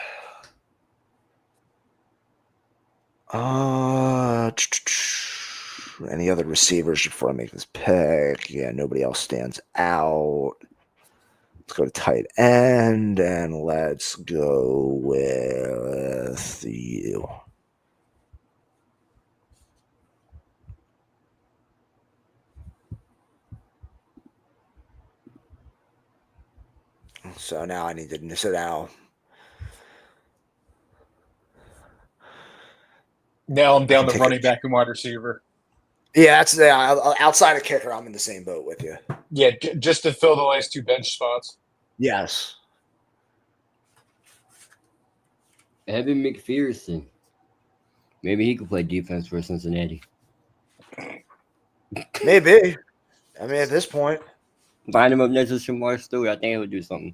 Any other receivers before I make this pick? Yeah, nobody else stands out. Let's go to tight end, and let's go with you. So now I need to sit down. Now I'm down to running back and wide receiver. Yeah, that's outside of kicker. I'm in the same boat with you. Yeah, just to fill the last 2 bench spots. Yes. Evan McPherson. Maybe he could play defense for Cincinnati. Maybe. I mean, at this point. Line him up next to Shamar Stewart. I think he would do something.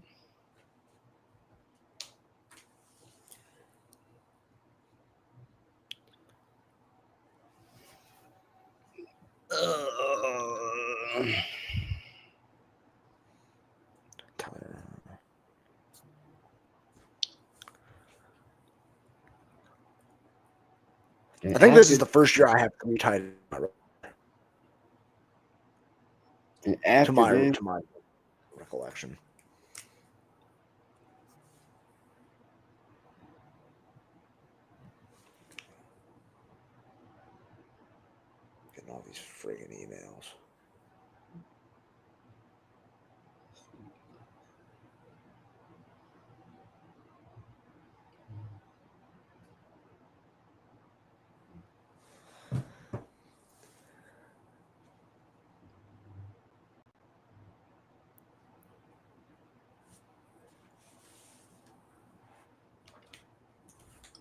I think this is the first year I have 3 tight ends. To my recollection. Getting all these friggin' emails.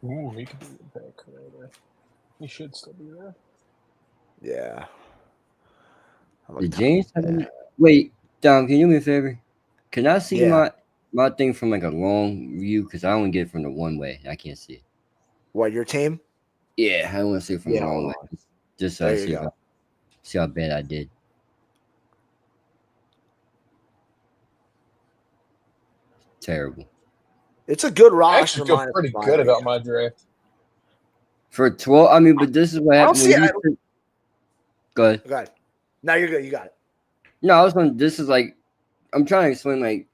Ooh, he could be the back there. He should still be there. Yeah. The James? Wait, Dom, can you do me a favor? Can I see my thing from like a long view? Because I only get it from the one way. I can't see it. What, your team? Yeah, I want to see it from a long way. Just so I see how bad I did. Terrible. It's a good roster. I actually feel pretty good about my draft. For 12, I mean, but this is what happens when you. Go ahead. Go ahead. No, you're good. You got it. No, I was going. This is like, I'm trying to explain. Like,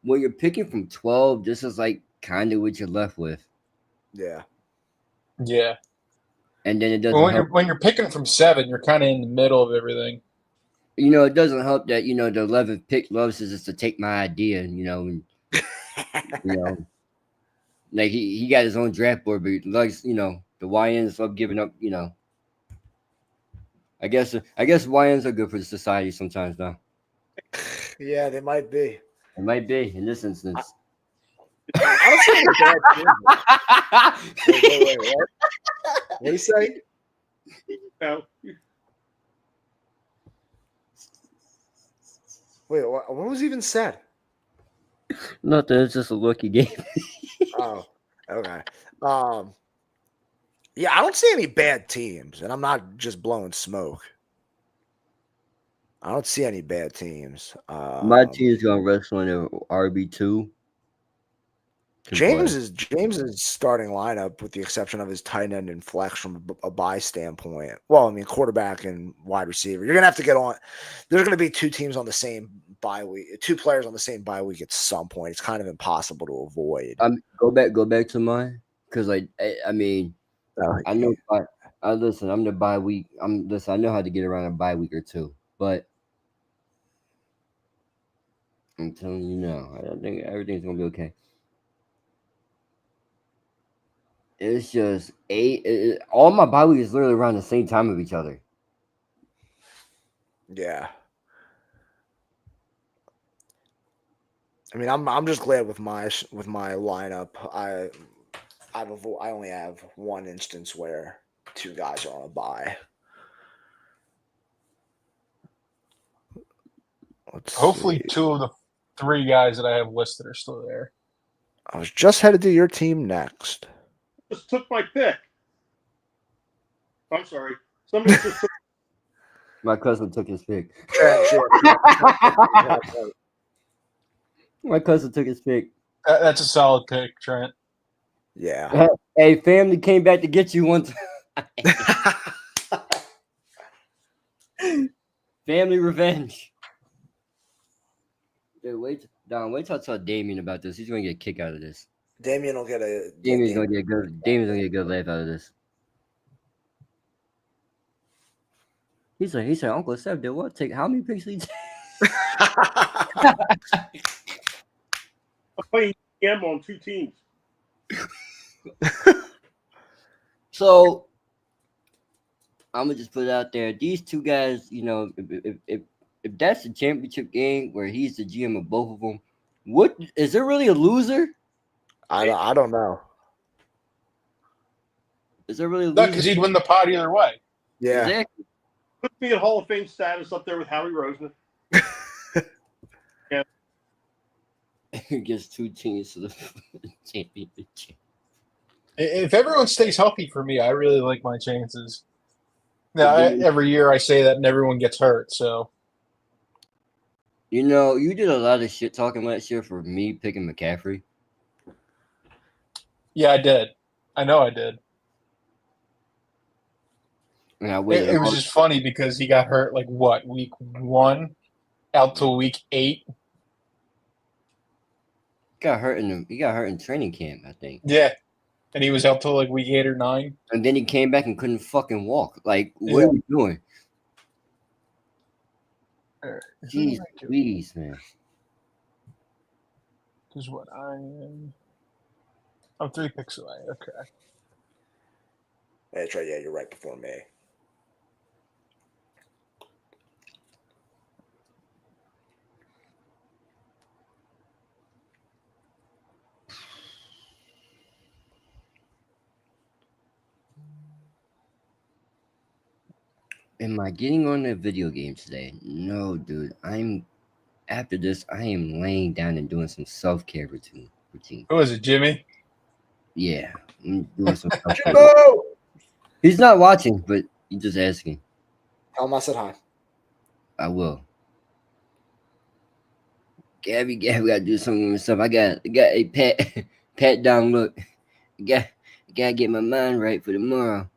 when you're picking from 12, this is like kind of what you're left with. Yeah. Yeah. And then it doesn't. When you're picking from 7, you're kind of in the middle of everything. You know, it doesn't help that the 11th pick loves just to take my idea. And, like he got his own draft board, but he likes the YNs love giving up. I guess YNs are good for the society sometimes, though. Yeah, they might be. It might be in this instance. I don't see wait, what? What do you say? No. Wait, what was even said? Nothing. It's just a lucky game. Oh, okay. Yeah, I don't see any bad teams, and I'm not just blowing smoke. I don't see any bad teams. My team is gonna wrestle in RB2. James's starting lineup, with the exception of his tight end and flex from a buy standpoint. Well, I mean, quarterback and wide receiver. You're gonna have to get on. There's gonna be 2 teams on the same bye week, 2 players on the same bye week at some point. It's kind of impossible to avoid. Go back to mine, because I mean, I know. Listen. I'm the bye week. I know how to get around a bye week or 2, but I'm telling you now, I think everything's gonna be okay. It's just all my bye week is literally around the same time of each other. Yeah. I mean, I'm just glad with my lineup. I only have one instance where 2 guys are on a bye. Hopefully, 2 of the 3 guys that I have listed are still there. I was just headed to your team next. Just took my pick. I'm sorry. Somebody just took. My cousin took his pick. My cousin took his pick. That's a solid pick, Trent. Yeah. Hey, family came back to get you one time. Family revenge. Dude, wait till I tell Damien about this. He's gonna get a kick out of this. Damien's gonna get a good laugh out of this. He said, Uncle Seth did what? Take how many picks did he take? I'm playing GM on 2 teams. So I'm gonna just put it out there. These 2 guys, if that's the championship game where he's the GM of both of them, what is there really a loser? I don't know. Is there really a loser? No, because he'd win the pot either way. Yeah. Exactly. Put me in Hall of Fame status up there with Howie Roseman. Yeah. Gets 2 teams to the championship. If everyone stays healthy for me, I really like my chances. Now, every year I say that and everyone gets hurt, so. You did a lot of shit talking last year for me picking McCaffrey. Yeah, I did. I know I did. And I waited. It was just funny because he got hurt week 1 out till week 8. He got hurt in training camp, I think. Yeah. And he was out till week 8 or 9. And then he came back and couldn't fucking walk. Like, what are we doing? Jeez, please, man. This is what I am. I'm 3 picks away. Okay. That's right. Yeah, you're right before me. Am I getting on a video game today? No, dude. After this, I am laying down and doing some self-care routine. Who is it, Jimmy? Yeah, I'm doing some self-care. Jimbo! He's not watching, but he's just asking. Tell him I said hi. I will. Gabby, gotta do something with myself. I got a pat down look. Gotta get my mind right for tomorrow.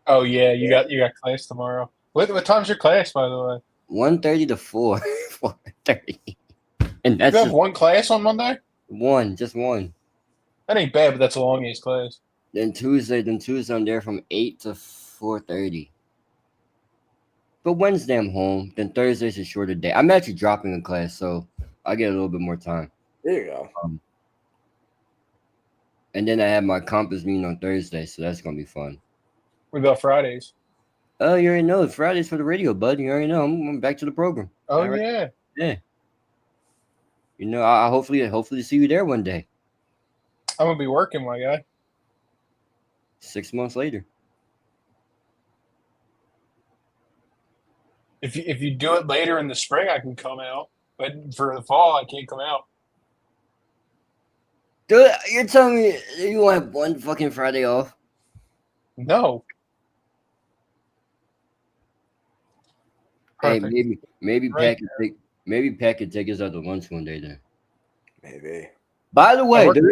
Oh yeah, you got class tomorrow. What time's your class, by the way? 1:30 to 4:30. And that's You have just one class on Monday? just one. That ain't bad, but that's a long ass class. Then Tuesday I'm there from 8 to 4:30. But Wednesday I'm home. Then Thursday's a shorter day. I'm actually dropping a class, so I get a little bit more time. There you go. And then I have my compass meeting on Thursday, so that's gonna be fun. What about Fridays? Oh, you already know. Friday's for the radio, bud. You already know. I'm back to the program. Oh All right. yeah. Yeah. You know, I hopefully see you there one day. I'm gonna be working, my guy. 6 months later. If you do it later in the spring, I can come out. But for the fall, I can't come out. Dude, you're telling me you won't have one fucking Friday off? No. Hey, Perfect. maybe Right. Pat could take us out to lunch one day then. Maybe. By the way, work- there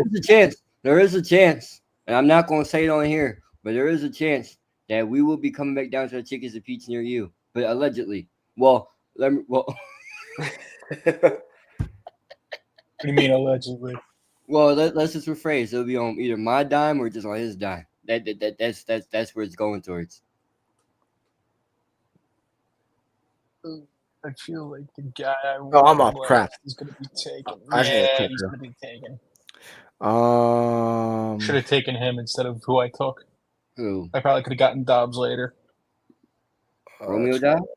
is a chance, and I'm not gonna say it on here, but there is a chance that we will be coming back down to the Chickens and Pete's near you. But allegedly. Well, What do you mean allegedly? let's just rephrase. It'll be on either my dime or just on his dime. That's where it's going towards. I feel like the guy I Oh, I'm up. Crap. is gonna be taken. I just need a Yeah, he's kicker. gonna be taken. Um, Should have taken him instead of who I took. Who? I probably could have gotten Dobbs later. Romeo that's- Dow?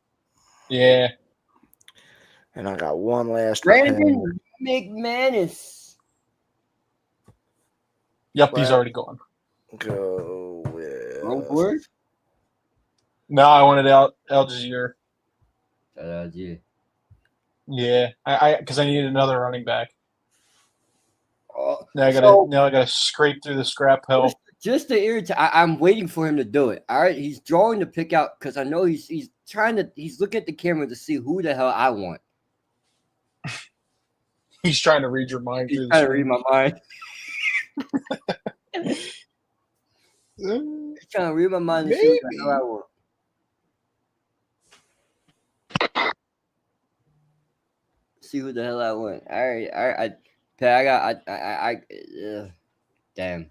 Yeah. And I got one last. Brandon McManus. Yep, he's Well- already gone. Go with. Wrong word? No, I wanted Al Jazeera. Yeah. Yeah, I because I needed another running back. Oh, Now I so- gotta scrape through the scrap hill. just to irritate, I'm waiting for him to do it. All right, he's drawing the pick out because I know he's looking at the camera to see who the hell I want. He's trying to read your mind. He's through the trying to read my mind. screen. He's trying to read my mind and see who the hell I want. See who the hell I want. All right. Damn.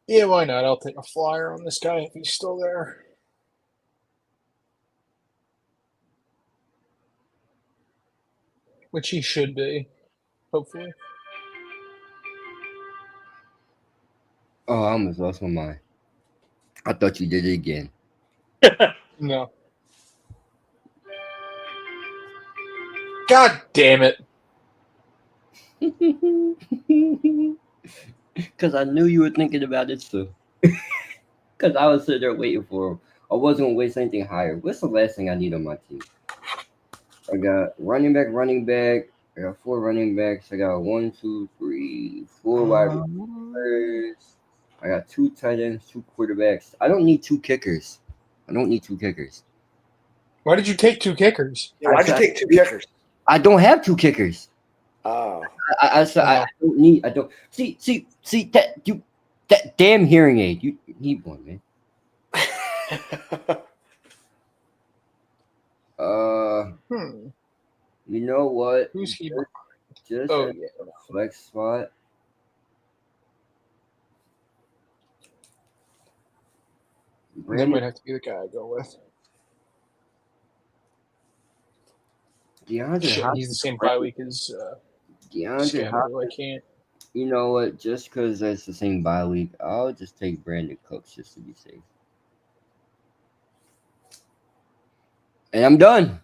Yeah, why not? I'll take a flyer on this guy if he's still there. Which he should be, hopefully. Oh, I almost lost my mind. I thought you did it again. No. God damn it. Because I knew you were thinking about it too. Because I was sitting there waiting for him. I wasn't going to waste anything higher. What's the last thing I need on my team? I got running back. I got 4 running backs. I got 1, 2, 3, 4 wide receivers. I got 2 tight ends, 2 quarterbacks. I don't need 2 kickers. Why did you take 2 kickers? Yeah, why'd you take 2 kickers? I don't have 2 kickers. Oh. I don't need. I don't see that damn hearing aid. You need one, man. You know what? Who's he? Just Oh, a flex spot. That Brandon might have to be the guy I go with. DeAndre Shit, Hopkins. he's the same bye week as DeAndre Scammer, Hopkins. I can't. You know what? Just because that's the same bye week, I'll just take Brandon Cooks just to be safe. And I'm done.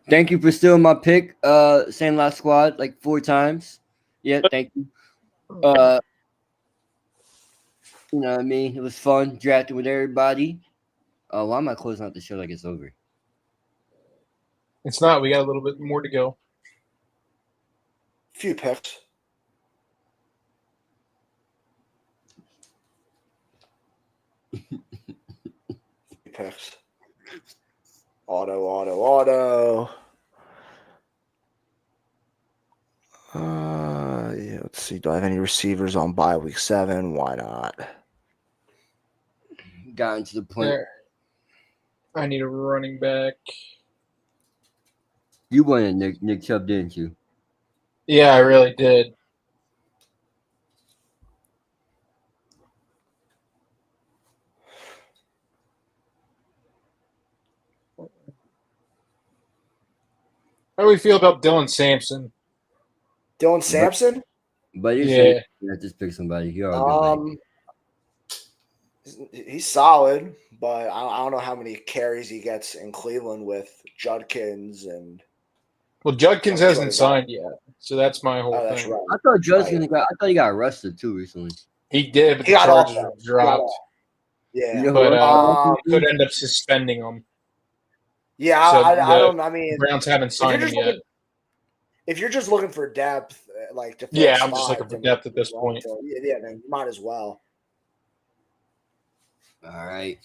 Thank you for stealing my pick, Sandlot Squad, like 4 times. Yeah, thank you. You know what I mean? It was fun drafting with everybody. Why am I closing out the show like it's over? It's not. We got a little bit more to go. Few picks. Picks. Auto. Yeah, let's see. Do I have any receivers on bye week 7? Why not? Got into the point. There. I need a running back. You wanted Nick Chubb, didn't you? Yeah, I really did. How do we feel about Dylan Sampson? Dylan Sampson? But you said just pick somebody. He's solid, but I don't know how many carries he gets in Cleveland with Judkins and. Well, Judkins hasn't signed yet, so that's my whole that's thing. right. I thought Judkins he got arrested too recently. He did, but He the got charges off. were dropped. Yeah, You know But could end up suspending him. yeah. So I don't. I mean, the Browns haven't signed him yet. If you're just looking for depth, like to Yeah, I'm just looking for depth at this point. Yeah, then you might as well. All right.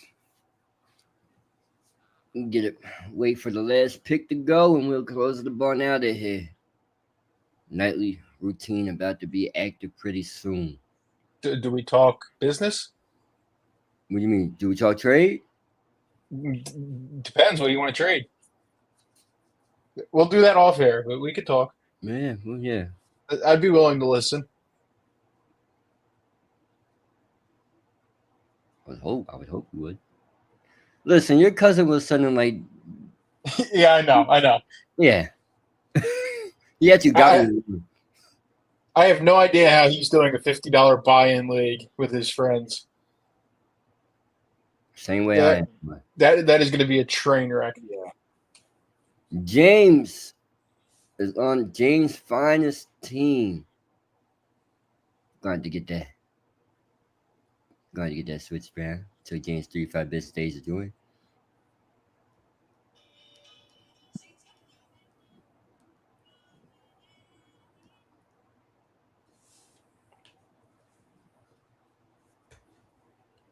Get it. Wait for the last pick to go, and we'll close the barn out of here. Nightly routine about to be active pretty soon. Do we talk business? What do you mean? Do we talk trade? Depends. What do you want to trade? We'll do that off air, but we could talk. Yeah, well, yeah. I'd be willing to listen. I would hope you would. Listen, your cousin was sending like. Yeah, I know. Yeah. He actually got me. I have no idea how he's doing a $50 buy-in league with his friends. Same way I am. That is going to be a train wreck. Yeah. James is on James' finest team. Going to get that. Going to get that switch brand to James 3-5 best stage of doing.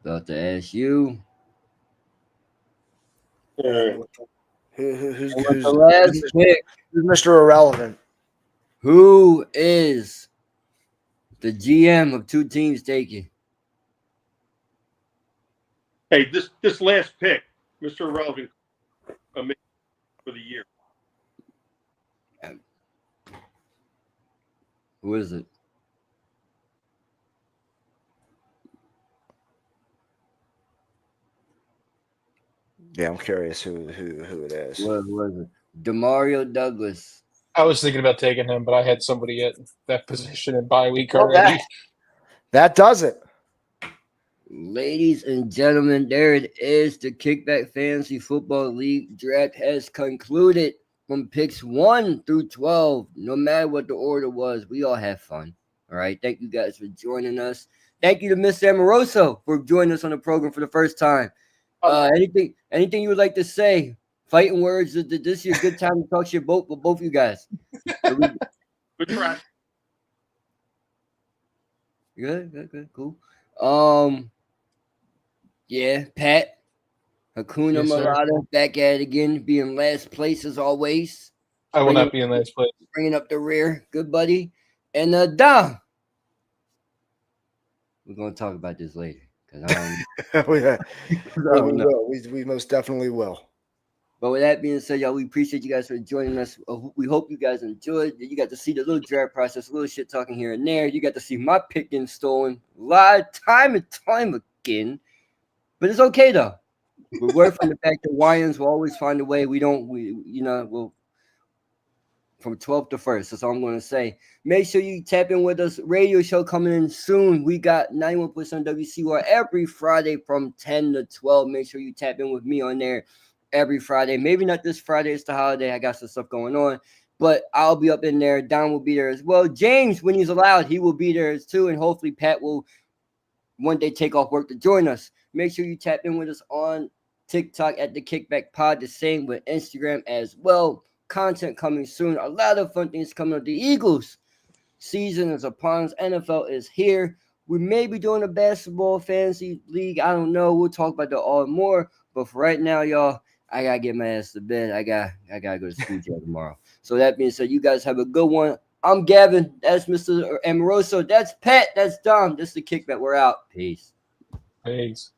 About to ask you. Who's the last pick? Who's Mr. Irrelevant? Who is the GM of two teams taking? Hey, this last pick, Mr. Irrelevant, for the year. Who is it? Yeah, I'm curious who it is. What was it? Demario Douglas. I was thinking about taking him, but I had somebody at that position in bye week already. That does it. Ladies and gentlemen, there it is. The Kickback Fantasy Football League draft has concluded from picks 1 through 12. No matter what the order was, we all have fun. All right. Thank you guys for joining us. Thank you to Mr. Amoroso for joining us on the program for the first time. Anything you would like to say? Fighting words. This is a good time to talk shit with both of you guys. Good try. Good, cool. Yeah, Pat, Hakuna Matata back at it again, being last place as always. I will not be in last place. Bringing up the rear, good buddy. And Dom, we're gonna talk about this later because we most definitely will. But with that being said, y'all, we appreciate you guys for joining us. We hope you guys enjoyed. You got to see the little draft process, a little shit talking here and there. You got to see my pick getting stolen live time and time again. But it's okay though. We're working from the fact that Wyans will always find a way. We'll from 12th to 1st. That's all I'm going to say. Make sure you tap in with us. Radio show coming in soon. We got 91% WCR every Friday from 10 to 12. Make sure you tap in with me on there every Friday. Maybe not this Friday. It's the holiday. I got some stuff going on. But I'll be up in there. Don will be there as well. James, when he's allowed, he will be there too. And hopefully Pat will one day take off work to join us. Make sure you tap in with us on TikTok at the Kickback Pod. The same with Instagram as well. Content coming soon. A lot of fun things coming up. The Eagles season is upon us. NFL is here. We may be doing a basketball fantasy league. I don't know. We'll talk about that all and more. But for right now, y'all, I gotta get my ass to bed. I gotta go to school tomorrow. So that being said, you guys have a good one. I'm Gavin. That's Mr. Amoroso. That's Pat. That's Dom. This is the Kickback. We're out. Peace. Peace.